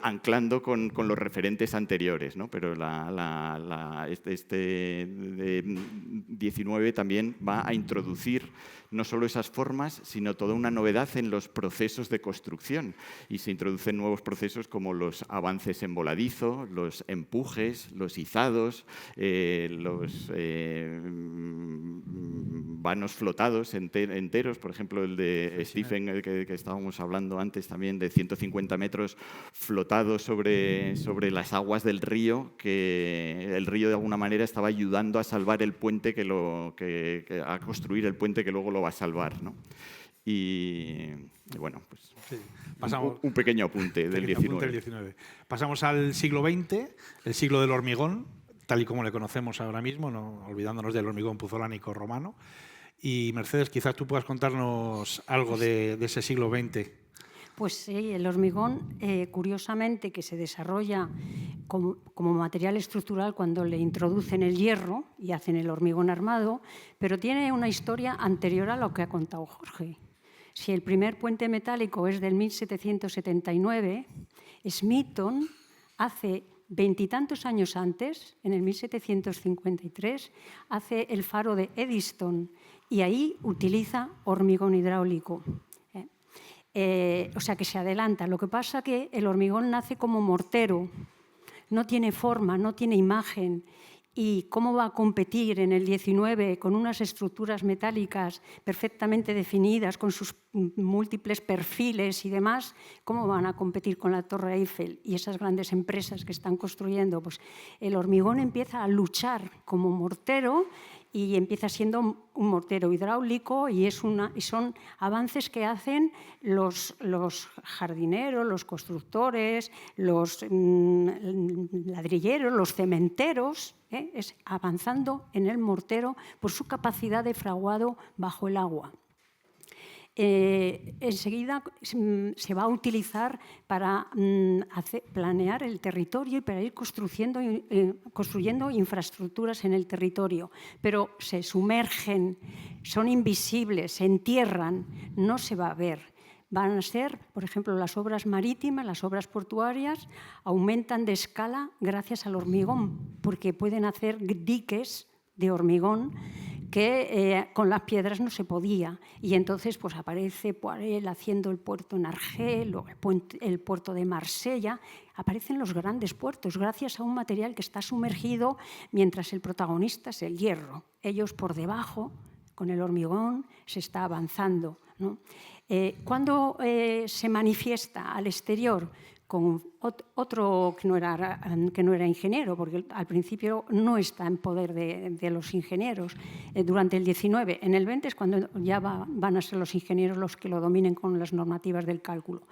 anclando con los referentes anteriores, ¿no? Pero este de 19 también va a introducir no solo esas formas, sino toda una novedad en los procesos de construcción. Y se introducen nuevos procesos como los avances en voladizo, los empujes, los izados, los vanos flotados enteros. Por ejemplo, el de Stephen, el que estábamos hablando antes también, de 150 metros flotados sobre las aguas del río, que el río de alguna manera estaba ayudando a salvar el puente, a construir el puente que luego lo va a salvar, ¿no? Y bueno, pues sí. Un pequeño apunte del 19. Pasamos al siglo XX, el siglo del hormigón, tal y como le conocemos ahora mismo, no olvidándonos del hormigón puzolánico romano. Y Mercedes, quizás tú puedas contarnos algo de ese siglo XX. Pues sí, el hormigón, curiosamente, que se desarrolla como material estructural cuando le introducen el hierro y hacen el hormigón armado, pero tiene una historia anterior a lo que ha contado Jorge. Si el primer puente metálico es del 1779, Smeaton hace veintitantos años antes, en el 1753, hace el faro de Eddystone y ahí utiliza hormigón hidráulico. O sea que se adelanta. Lo que pasa es que el hormigón nace como mortero, no tiene forma, no tiene imagen. ¿Y cómo va a competir en el 19 con unas estructuras metálicas perfectamente definidas, con sus múltiples perfiles y demás? ¿Cómo van a competir con la Torre Eiffel y esas grandes empresas que están construyendo? Pues el hormigón empieza a luchar como mortero y empieza siendo un mortero hidráulico y son avances que hacen los jardineros, los constructores, los ladrilleros, los cementeros, es avanzando en el mortero por su capacidad de fraguado bajo el agua. Enseguida se va a utilizar para planear el territorio y para ir construyendo infraestructuras en el territorio, pero se sumergen, son invisibles, se entierran, no se va a ver. Van a ser, por ejemplo, las obras marítimas, las obras portuarias, aumentan de escala gracias al hormigón, porque pueden hacer diques de hormigón que con las piedras no se podía. Y entonces pues, aparece Poirel haciendo el puerto en Argel o el puerto de Marsella. Aparecen los grandes puertos gracias a un material que está sumergido mientras el protagonista es el hierro. Ellos por debajo, con el hormigón, se está avanzando, ¿no? Cuando se manifiesta al exterior con otro que no era ingeniero, porque al principio no está en poder de los ingenieros, durante el 19. En el 20 es cuando ya van a ser los ingenieros los que lo dominen con las normativas del cálculo.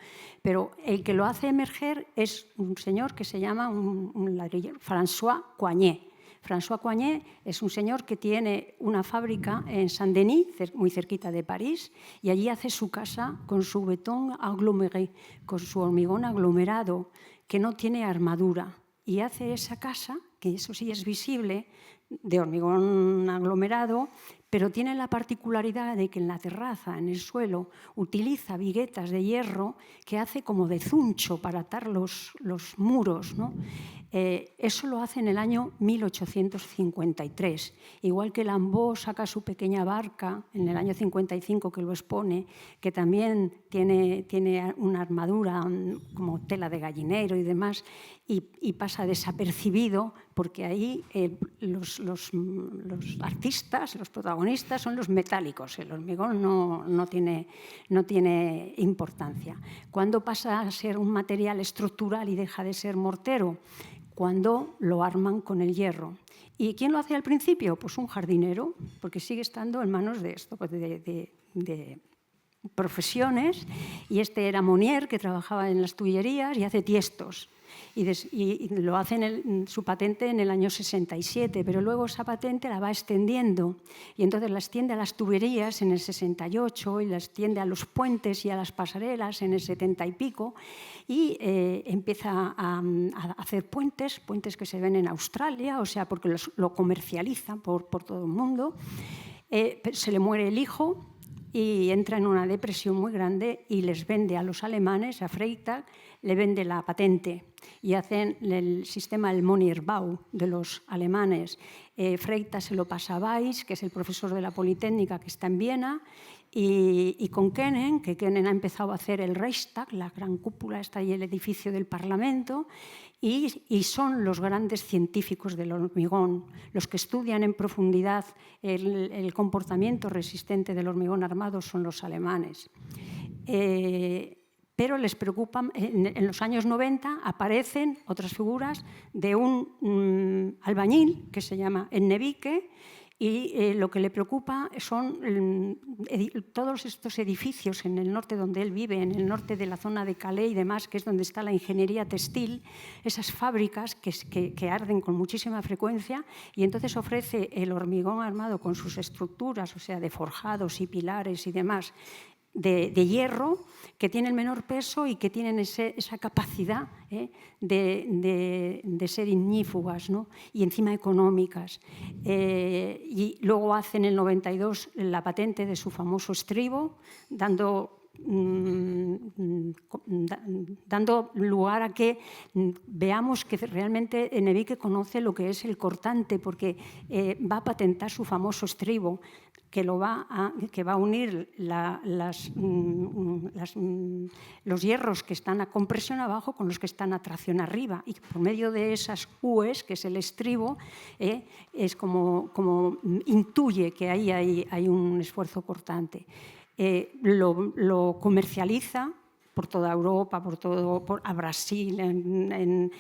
Pero el que lo hace emerger es un señor que se llama un ladrillero, François Coignet. François Coignet es un señor que tiene una fábrica en Saint-Denis, muy cerquita de París, y allí hace su casa con su betón aggloméré, con su hormigón aglomerado, que no tiene armadura. Y hace esa casa, que eso sí es visible, de hormigón aglomerado, pero tiene la particularidad de que en la terraza, en el suelo, utiliza viguetas de hierro que hace como de zuncho para atar los muros, ¿no? Eso lo hace en el año 1853. Igual que Lambeau saca su pequeña barca en el año 55, que lo expone, que también tiene una armadura como tela de gallinero y demás, y pasa desapercibido porque ahí los artistas, los protagonistas, protagonistas son los metálicos, el hormigón no tiene importancia. ¿Cuándo pasa a ser un material estructural y deja de ser mortero? Cuando lo arman con el hierro. ¿Y quién lo hace al principio? Pues un jardinero, porque sigue estando en manos de esto, pues de profesiones, y este era Monnier, que trabajaba en las tullerías y hace tiestos. Y lo hace su patente en el año 67, pero luego esa patente la va extendiendo y entonces la extiende a las tuberías en el 68 y la extiende a los puentes y a las pasarelas en el 70 y pico y empieza a hacer puentes que se ven en Australia, o sea, porque lo comercializan por todo el mundo. Se le muere el hijo y entra en una depresión muy grande y les vende a los alemanes, a Freytag, le vende la patente y hacen el sistema del Monnierbau de los alemanes. Freytag se lo pasa a Weiss, que es el profesor de la Politécnica que está en Viena, y con Koenen, que Koenen ha empezado a hacer el Reichstag, la gran cúpula, está ahí el edificio del Parlamento, y son los grandes científicos del hormigón, los que estudian en profundidad el comportamiento resistente del hormigón armado son los alemanes. Pero les preocupan, en los años 90 aparecen otras figuras de un albañil que se llama Ennebike, y lo que le preocupa son todos estos edificios en el norte donde él vive, en el norte de la zona de Calais y demás, que es donde está la ingeniería textil, esas fábricas que arden con muchísima frecuencia, y entonces ofrece el hormigón armado con sus estructuras, o sea, de forjados y pilares y demás, de hierro, que tienen menor peso y que tienen esa capacidad de ser ignífugas, ¿no? Y encima económicas. Y luego hace en el 92 la patente de su famoso estribo, dando lugar a que veamos que realmente Ennebike conoce lo que es el cortante, porque va a patentar su famoso estribo, que va a unir los hierros que están a compresión abajo con los que están a tracción arriba. Y por medio de esas U's, que es el estribo, es como intuye que ahí hay un esfuerzo cortante. Lo comercializa por toda Europa, a Brasil, en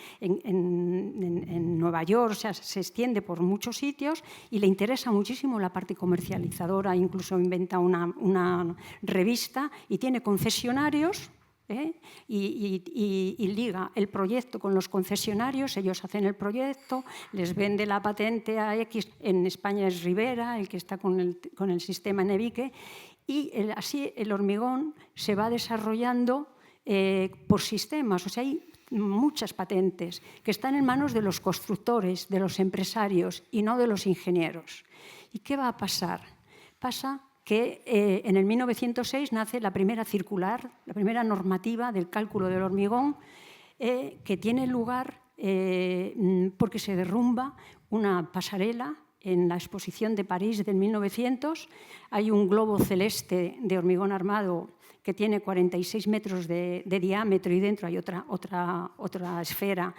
Nueva York, o sea, se extiende por muchos sitios y le interesa muchísimo la parte comercializadora, incluso inventa una revista y tiene concesionarios. Y liga el proyecto con los concesionarios, ellos hacen el proyecto, les vende la patente a X, en España es Rivera, el que está con el sistema Ennebike, y así el hormigón se va desarrollando por sistemas. O sea, hay muchas patentes que están en manos de los constructores, de los empresarios y no de los ingenieros. ¿Y qué va a pasar? Pasa que en el 1906 nace la primera circular, la primera normativa del cálculo del hormigón, que tiene lugar porque se derrumba una pasarela en la exposición de París del 1900. Hay un globo celeste de hormigón armado que tiene 46 metros de diámetro y dentro hay otra esfera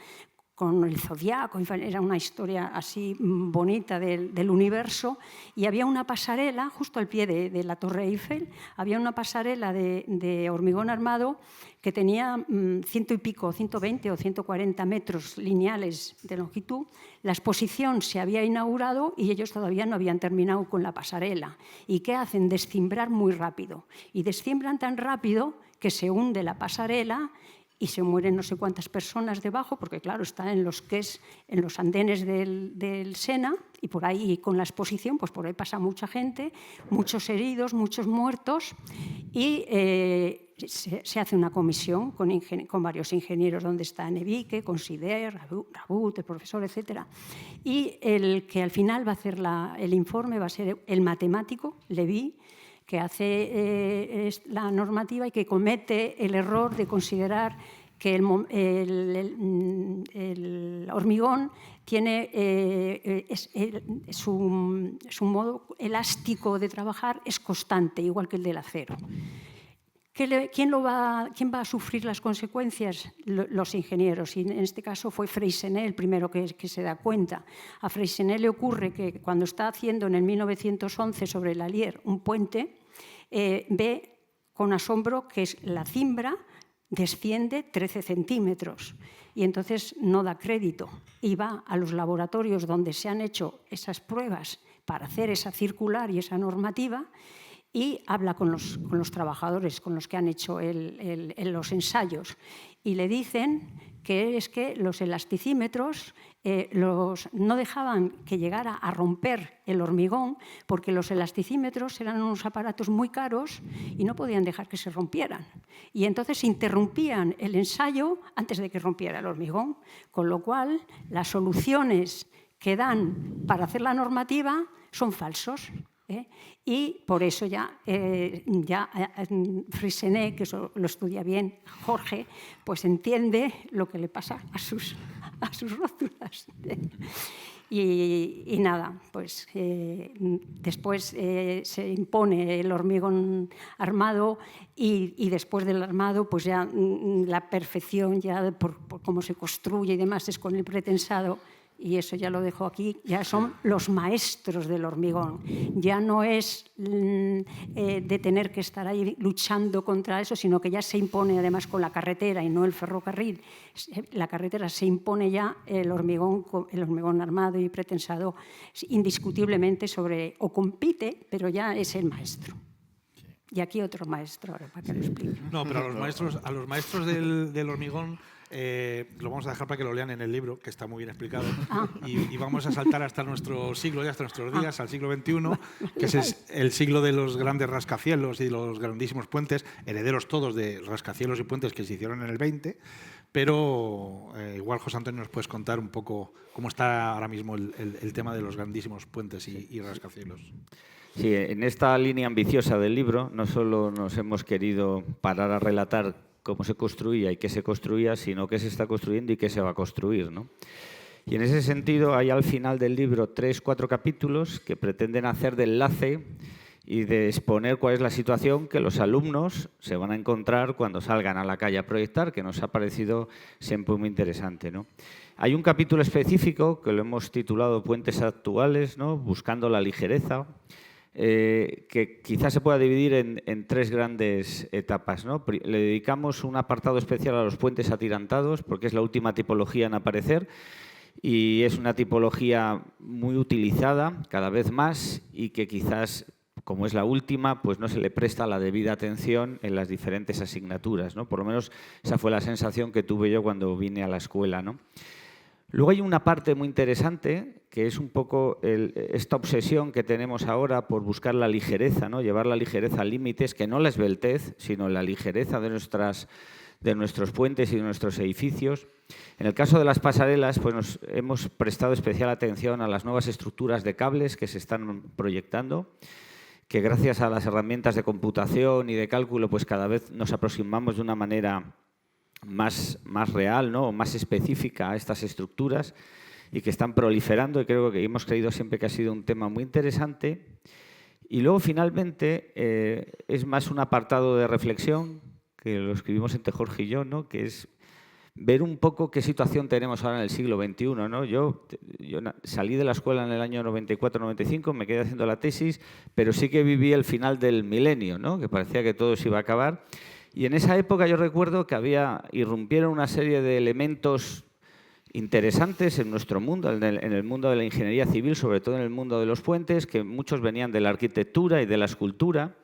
con el zodiaco. Era una historia así bonita del universo, y había una pasarela justo al pie de la Torre Eiffel, había una pasarela de hormigón armado que tenía 100 y pico, 120 o 140 metros lineales de longitud. La exposición se había inaugurado y ellos todavía no habían terminado con la pasarela. ¿Y qué hacen? Descimbrar muy rápido. Y descimbran tan rápido que se hunde la pasarela y se mueren no sé cuántas personas debajo, porque claro, está en los andenes del Sena, y por ahí con la exposición, pues por ahí pasa mucha gente, muchos heridos, muchos muertos, y se hace una comisión con varios ingenieros, donde está Ennebike, Consider, Rabut, el profesor, etc. Y el que al final va a hacer el informe va a ser el matemático, Lévy, que hace la normativa y que comete el error de considerar que el hormigón tiene su modo elástico de trabajar es constante, igual que el del acero. ¿Quién va a sufrir las consecuencias? Los ingenieros. Y en este caso fue Freycinet el primero que se da cuenta. A Freycinet le ocurre que cuando está haciendo en el 1911 sobre el Allier un puente, ve con asombro que la cimbra desciende 13 centímetros y entonces no da crédito y va a los laboratorios donde se han hecho esas pruebas para hacer esa circular y esa normativa y habla con los trabajadores con los que han hecho los ensayos y le dicen que es que los elasticímetros no dejaban que llegara a romper el hormigón porque los elasticímetros eran unos aparatos muy caros y no podían dejar que se rompieran. Y entonces interrumpían el ensayo antes de que rompiera el hormigón, con lo cual las soluciones que dan para hacer la normativa son falsos. Y por eso ya Freycinet, que eso lo estudia bien Jorge, pues entiende lo que le pasa a sus rótulas. Y nada, pues después se impone el hormigón armado y después del armado, pues ya la perfección ya por cómo se construye y demás es con el pretensado. Y eso ya lo dejo aquí, ya son los maestros del hormigón. Ya no es de tener que estar ahí luchando contra eso, sino que ya se impone además con la carretera y no el ferrocarril. La carretera se impone ya el hormigón armado y pretensado indiscutiblemente o compite, pero ya es el maestro. Y aquí otro maestro, ahora para que lo explique. No, pero a los maestros del hormigón lo vamos a dejar para que lo lean en el libro, que está muy bien explicado. Y vamos a saltar hasta nuestro siglo, hasta nuestros días, al siglo XXI, que es el siglo de los grandes rascacielos y los grandísimos puentes, herederos todos de rascacielos y puentes que se hicieron en el 20, pero igual, José Antonio, nos puedes contar un poco cómo está ahora mismo el tema de los grandísimos puentes y rascacielos. Sí, en esta línea ambiciosa del libro no solo nos hemos querido parar a relatar cómo se construía y qué se construía, sino qué se está construyendo y qué se va a construir, ¿no? Y en ese sentido hay al final del libro 3-4 capítulos que pretenden hacer de enlace y de exponer cuál es la situación que los alumnos se van a encontrar cuando salgan a la calle a proyectar, que nos ha parecido siempre muy interesante, ¿no? Hay un capítulo específico que lo hemos titulado Puentes actuales, ¿no? Buscando la ligereza, que quizás se pueda dividir en tres grandes etapas, ¿no? Le dedicamos un apartado especial a los puentes atirantados, porque es la última tipología en aparecer y es una tipología muy utilizada cada vez más y que quizás, como es la última, pues no se le presta la debida atención en las diferentes asignaturas, ¿no? Por lo menos esa fue la sensación que tuve yo cuando vine a la escuela, ¿no? Luego hay una parte muy interesante que es un poco esta obsesión que tenemos ahora por buscar la ligereza, ¿no? Llevar la ligereza a límites, que no la esbeltez, sino la ligereza de nuestros puentes y de nuestros edificios. En el caso de las pasarelas, pues nos hemos prestado especial atención a las nuevas estructuras de cables que se están proyectando, que gracias a las herramientas de computación y de cálculo, pues cada vez nos aproximamos de una manera más real, ¿no? O más específica a estas estructuras y que están proliferando, y creo que hemos creído siempre que ha sido un tema muy interesante. Y luego, finalmente, es más un apartado de reflexión, que lo escribimos entre Jorge y yo, ¿no? Que es ver un poco qué situación tenemos ahora en el siglo XXI, ¿no? Yo salí de la escuela en el año 94-95, me quedé haciendo la tesis, pero sí que viví el final del milenio, ¿no? Que parecía que todo se iba a acabar. Y en esa época yo recuerdo que irrumpieron una serie de elementos interesantes en nuestro mundo, en el mundo de la ingeniería civil, sobre todo en el mundo de los puentes, que muchos venían de la arquitectura y de la escultura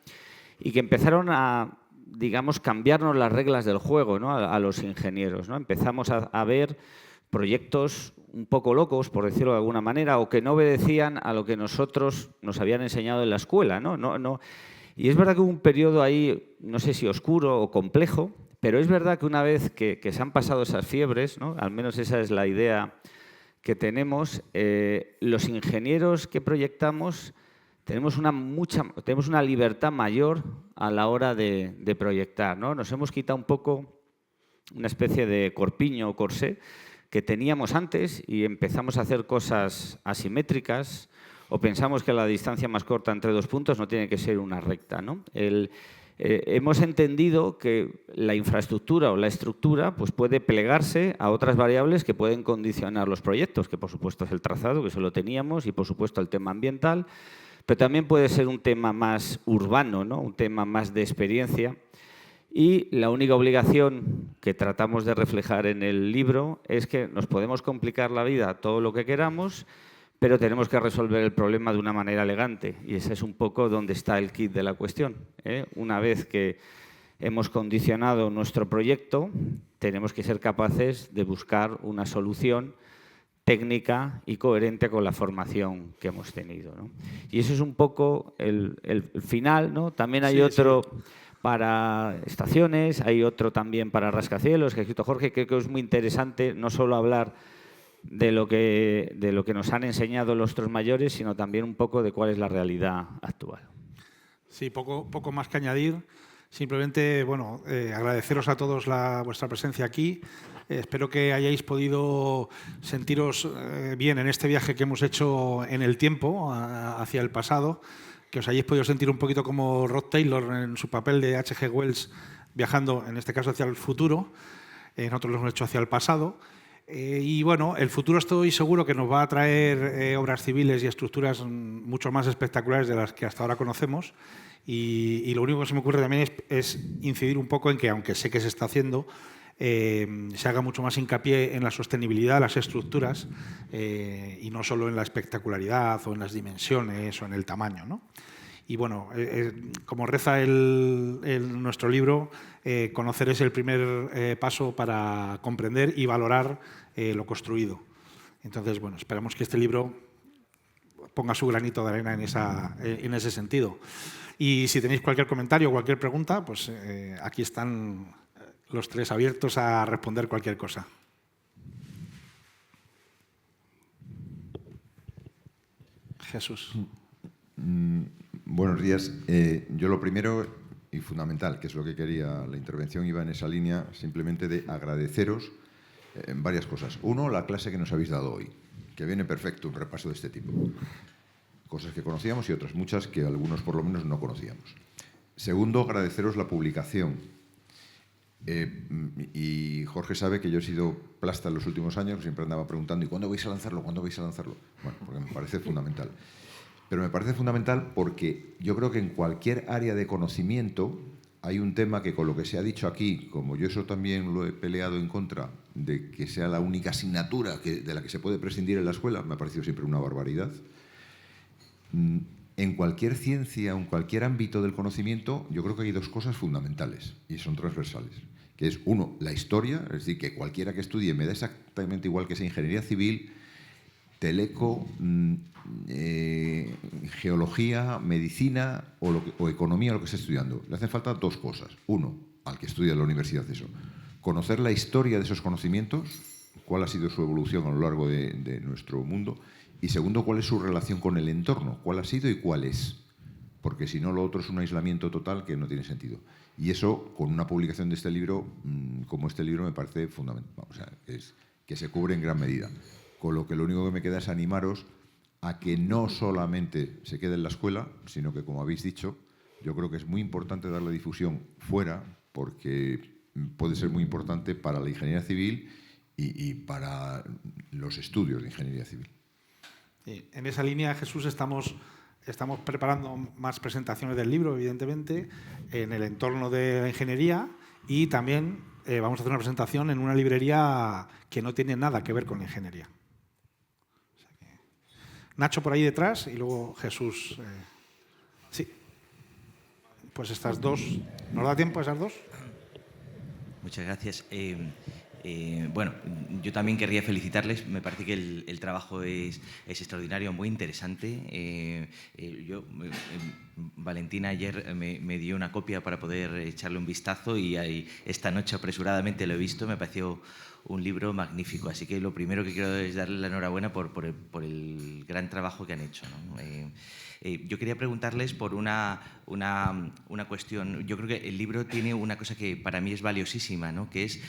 y que empezaron a, digamos, cambiarnos las reglas del juego, ¿no? a los ingenieros, ¿no? Empezamos a ver proyectos un poco locos, por decirlo de alguna manera, o que no obedecían a lo que nosotros nos habían enseñado en la escuela, ¿no? Y es verdad que hubo un periodo ahí, no sé si oscuro o complejo, pero es verdad que una vez que se han pasado esas fiebres, ¿no? Al menos esa es la idea que tenemos, los ingenieros que proyectamos tenemos una libertad mayor a la hora de proyectar, ¿no? Nos hemos quitado un poco una especie de corpiño o corsé que teníamos antes y empezamos a hacer cosas asimétricas, o pensamos que la distancia más corta entre dos puntos no tiene que ser una recta, ¿no? hemos entendido que la infraestructura o la estructura pues puede plegarse a otras variables que pueden condicionar los proyectos, que por supuesto es el trazado, que eso lo teníamos, y por supuesto el tema ambiental, pero también puede ser un tema más urbano, ¿no? Un tema más de experiencia. Y la única obligación que tratamos de reflejar en el libro es que nos podemos complicar la vida todo lo que queramos, pero tenemos que resolver el problema de una manera elegante, y ese es un poco donde está el kit de la cuestión, ¿eh? Una vez que hemos condicionado nuestro proyecto, tenemos que ser capaces de buscar una solución técnica y coherente con la formación que hemos tenido, ¿no? Y eso es un poco el final, ¿no? También hay otro para estaciones, hay otro también para rascacielos, que ha escrito Jorge. Creo que es muy interesante no solo hablar de lo que nos han enseñado los otros mayores, sino también un poco de cuál es la realidad actual. Sí, poco más que añadir. Simplemente, bueno, agradeceros a todos vuestra presencia aquí. Espero que hayáis podido sentiros bien en este viaje que hemos hecho en el tiempo, hacia el pasado, que os hayáis podido sentir un poquito como Rod Taylor en su papel de H.G. Wells, viajando, en este caso, hacia el futuro. Nosotros lo hemos hecho hacia el pasado. Y bueno, el futuro estoy seguro que nos va a traer obras civiles y estructuras mucho más espectaculares de las que hasta ahora conocemos. Y lo único que se me ocurre también es incidir un poco en que, aunque sé que se está haciendo, se haga mucho más hincapié en la sostenibilidad de las estructuras y no solo en la espectacularidad o en las dimensiones o en el tamaño, ¿no? Y bueno, como reza nuestro libro, conocer es el primer paso para comprender y valorar lo construido. Entonces, bueno, esperamos que este libro ponga su granito de arena en ese sentido. Y si tenéis cualquier comentario o cualquier pregunta, pues aquí están los tres abiertos a responder cualquier cosa. Jesús. Buenos días. Yo lo primero y fundamental, que es lo que quería, la intervención iba en esa línea, simplemente de agradeceros varias cosas. Uno, la clase que nos habéis dado hoy, que viene perfecto, un repaso de este tipo. Cosas que conocíamos y otras muchas que algunos por lo menos no conocíamos. Segundo, agradeceros la publicación. Y Jorge sabe que yo he sido plasta en los últimos años, siempre andaba preguntando ¿y cuándo vais a lanzarlo? ¿Cuándo vais a lanzarlo? Bueno, porque me parece fundamental. Pero me parece fundamental porque yo creo que en cualquier área de conocimiento hay un tema que, con lo que se ha dicho aquí, como yo eso también lo he peleado en contra de que sea la única asignatura de la que se puede prescindir en la escuela, me ha parecido siempre una barbaridad. En cualquier ciencia, en cualquier ámbito del conocimiento, yo creo que hay dos cosas fundamentales y son transversales, que es, uno, la historia, es decir, que cualquiera que estudie, me da exactamente igual que sea ingeniería civil, teleco, geología, medicina o economía, lo que esté estudiando. Le hacen falta dos cosas. Uno, al que estudia en la universidad eso, conocer la historia de esos conocimientos, cuál ha sido su evolución a lo largo de nuestro mundo, y segundo, cuál es su relación con el entorno, cuál ha sido y cuál es. Porque si no, lo otro es un aislamiento total que no tiene sentido. Y eso, con una publicación de este libro, como este libro, me parece fundamental. O sea, es que se cubre en gran medida. Con lo único que me queda es animaros a que no solamente se quede en la escuela, sino que, como habéis dicho, yo creo que es muy importante darle difusión fuera, porque puede ser muy importante para la ingeniería civil y para los estudios de ingeniería civil. Sí, en esa línea, Jesús, estamos preparando más presentaciones del libro, evidentemente, en el entorno de la ingeniería, y también vamos a hacer una presentación en una librería que no tiene nada que ver con la ingeniería. O sea que, Nacho por ahí detrás y luego Jesús. Sí. Pues estas dos. ¿Nos da tiempo a esas dos? Muchas gracias. Bueno, yo también querría felicitarles. Me parece que el trabajo es extraordinario, muy interesante. Valentina ayer me dio una copia para poder echarle un vistazo y esta noche apresuradamente lo he visto. Me pareció un libro magnífico. Así que lo primero que quiero es darle la enhorabuena por el gran trabajo que han hecho, ¿no? Yo quería preguntarles por una cuestión. Yo creo que el libro tiene una cosa que para mí es valiosísima, ¿no? Que es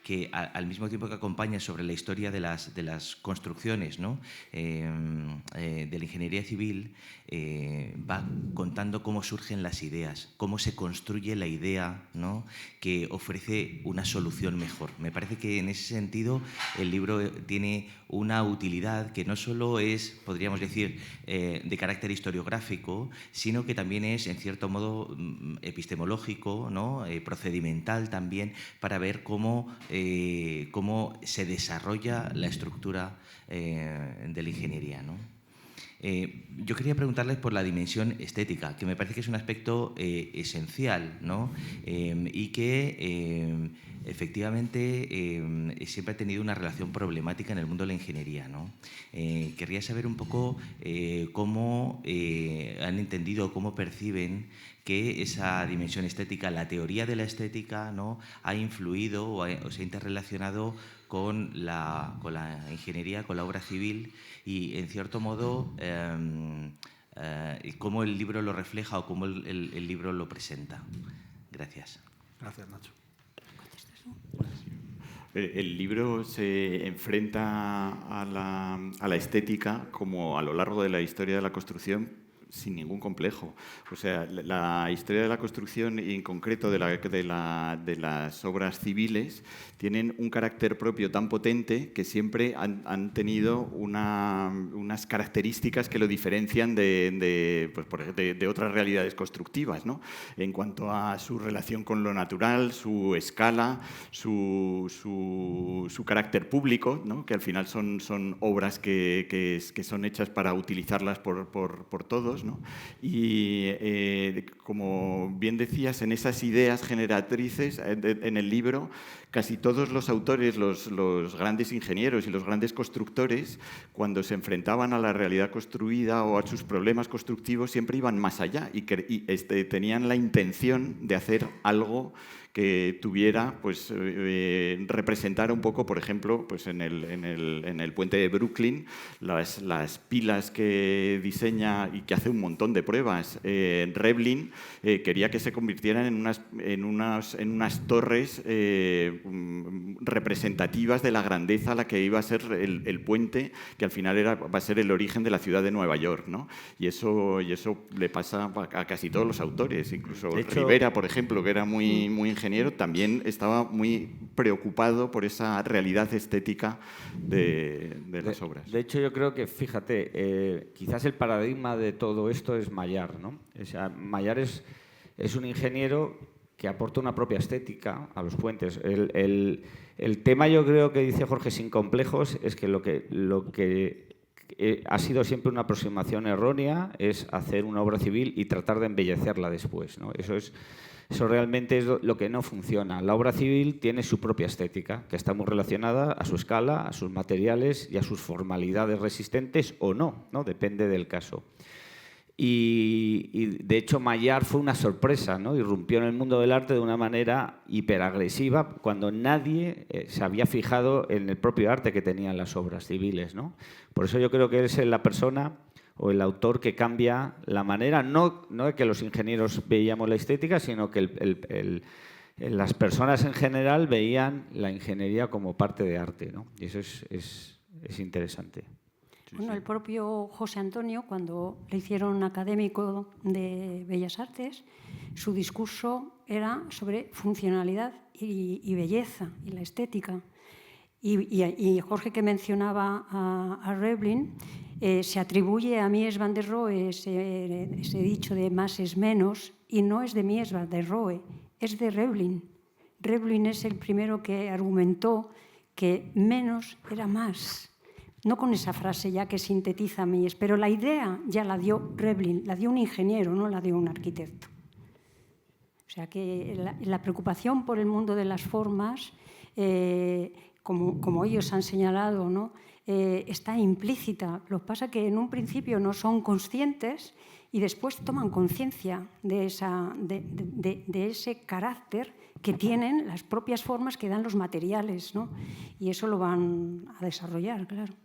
que al mismo tiempo que acompaña sobre la historia de las construcciones, ¿no? De la ingeniería civil, va contando cómo surgen las ideas, cómo se construye la idea, ¿no? Que ofrece una solución mejor. Me parece que en ese sentido el libro tiene una utilidad que no solo es, podríamos decir, de carácter historiográfico, sino que también es, en cierto modo, epistemológico, ¿no? Procedimental también, para ver cómo se desarrolla la estructura de la ingeniería, ¿no? Yo quería preguntarles por la dimensión estética, que me parece que es un aspecto esencial, ¿no? Y que efectivamente siempre ha tenido una relación problemática en el mundo de la ingeniería, ¿no? Querría saber un poco cómo han entendido, cómo perciben que esa dimensión estética, la teoría de la estética, ¿no? Ha influido o se ha interrelacionado con la ingeniería, con la obra civil, y en cierto modo cómo el libro lo refleja o cómo el libro lo presenta. Gracias. Gracias, Nacho. El libro se enfrenta a la estética, como a lo largo de la historia de la construcción, sin ningún complejo. O sea, la historia de la construcción y en concreto de las obras civiles tienen un carácter propio tan potente que siempre han tenido unas características que lo diferencian de otras realidades constructivas, ¿no? En cuanto a su relación con lo natural, su escala, su carácter público, ¿no? Que al final son obras que son hechas para utilizarlas por todos, ¿no? Y como bien decías, en esas ideas generatrices en el libro, casi todos los autores, los grandes ingenieros y los grandes constructores, cuando se enfrentaban a la realidad construida o a sus problemas constructivos, siempre iban más allá y tenían la intención de hacer algo que tuviera, pues, representara un poco, por ejemplo, pues en el puente de Brooklyn, las pilas que diseña y que hace un montón de pruebas. Revlin quería que se convirtieran en unas torres representativas de la grandeza a la que iba a ser el puente, que al final va a ser el origen de la ciudad de Nueva York, ¿no? Y eso le pasa a casi todos los autores, incluso Rivera, por ejemplo, que era muy ingeniero, también estaba muy preocupado por esa realidad estética de las obras. De hecho, yo creo que, fíjate, quizás el paradigma de todo esto es Maillard, ¿no? O sea, Maillard es un ingeniero que aporta una propia estética a los puentes. El tema, yo creo, que dice Jorge sin complejos, es que lo que ha sido siempre una aproximación errónea es hacer una obra civil y tratar de embellecerla después, ¿no? Eso realmente es lo que no funciona. La obra civil tiene su propia estética, que está muy relacionada a su escala, a sus materiales y a sus formalidades resistentes o no, ¿no? Depende del caso. Y de hecho Maillard fue una sorpresa, ¿no? Irrumpió en el mundo del arte de una manera hiperagresiva cuando nadie se había fijado en el propio arte que tenían las obras civiles, ¿no? Por eso yo creo que es la persona o el autor que cambia la manera, no de que los ingenieros veíamos la estética, sino que las personas en general veían la ingeniería como parte de arte, ¿no? Y eso es interesante. Bueno, el propio José Antonio, cuando le hicieron académico de Bellas Artes, su discurso era sobre funcionalidad y belleza y la estética. Y Jorge, que mencionaba a Revlin, se atribuye a Mies van der Rohe ese dicho de más es menos, y no es de Mies van der Rohe, es de Revlin. Revlin es el primero que argumentó que menos era más. No con esa frase ya que sintetiza Mies, pero la idea ya la dio Revlin, la dio un ingeniero, no la dio un arquitecto. O sea que la preocupación por el mundo de las formas, como ellos han señalado, ¿no? Está implícita. Lo que pasa es que en un principio no son conscientes y después toman conciencia de ese carácter que tienen las propias formas que dan los materiales, ¿no? Y eso lo van a desarrollar, claro.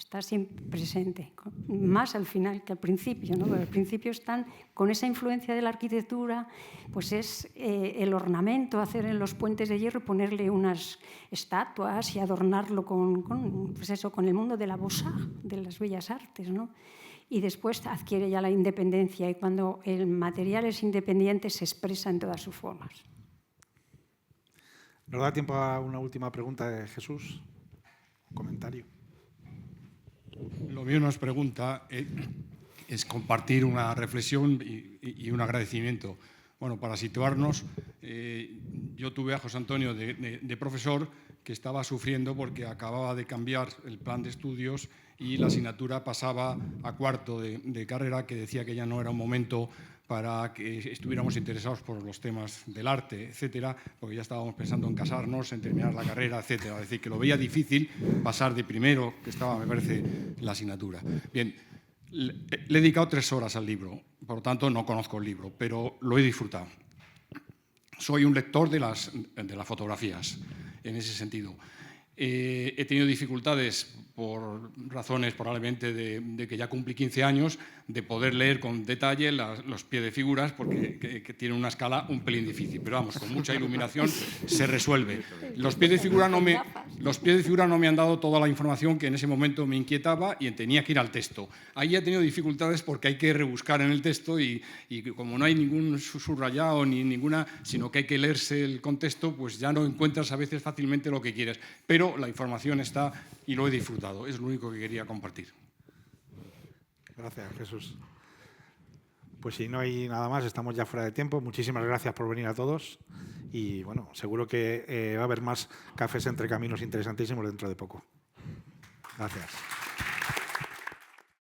está siempre presente, más al final que al principio, ¿no? Pero al principio están con esa influencia de la arquitectura, pues es el ornamento, hacer en los puentes de hierro, ponerle unas estatuas y adornarlo pues eso, con el mundo de la beaux-arts, de las bellas artes, ¿no? Y después adquiere ya la independencia, y cuando el material es independiente se expresa en todas sus formas. ¿Nos da tiempo a una última pregunta de Jesús? ¿Un comentario? Lo mío no es pregunta, es compartir una reflexión y un agradecimiento. Bueno, para situarnos, yo tuve a José Antonio de profesor, que estaba sufriendo porque acababa de cambiar el plan de estudios y la asignatura pasaba a cuarto de carrera, que decía que ya no era un momento para que estuviéramos interesados por los temas del arte, etcétera, porque ya estábamos pensando en casarnos, en terminar la carrera, etcétera. Es decir, que lo veía difícil pasar de primero, que estaba, me parece, la asignatura. Bien, le he dedicado 3 horas al libro, por lo tanto no conozco el libro, pero lo he disfrutado. Soy un lector de las fotografías, en ese sentido. He tenido dificultades, por razones probablemente de que ya cumplí 15 años, de poder leer con detalle los pies de figuras, porque que tienen una escala un pelín difícil. Pero vamos, con mucha iluminación se resuelve. Los pies de figura no me han dado toda la información que en ese momento me inquietaba y tenía que ir al texto. Ahí he tenido dificultades porque hay que rebuscar en el texto y como no hay ningún subrayado ni ninguna, sino que hay que leerse el contexto, pues ya no encuentras a veces fácilmente lo que quieres. Pero la información está y lo he disfrutado. Es lo único que quería compartir. Gracias, Jesús. Pues si no hay nada más, estamos ya fuera de tiempo. Muchísimas gracias por venir a todos. Y bueno, seguro que va a haber más cafés entre caminos interesantísimos dentro de poco. Gracias.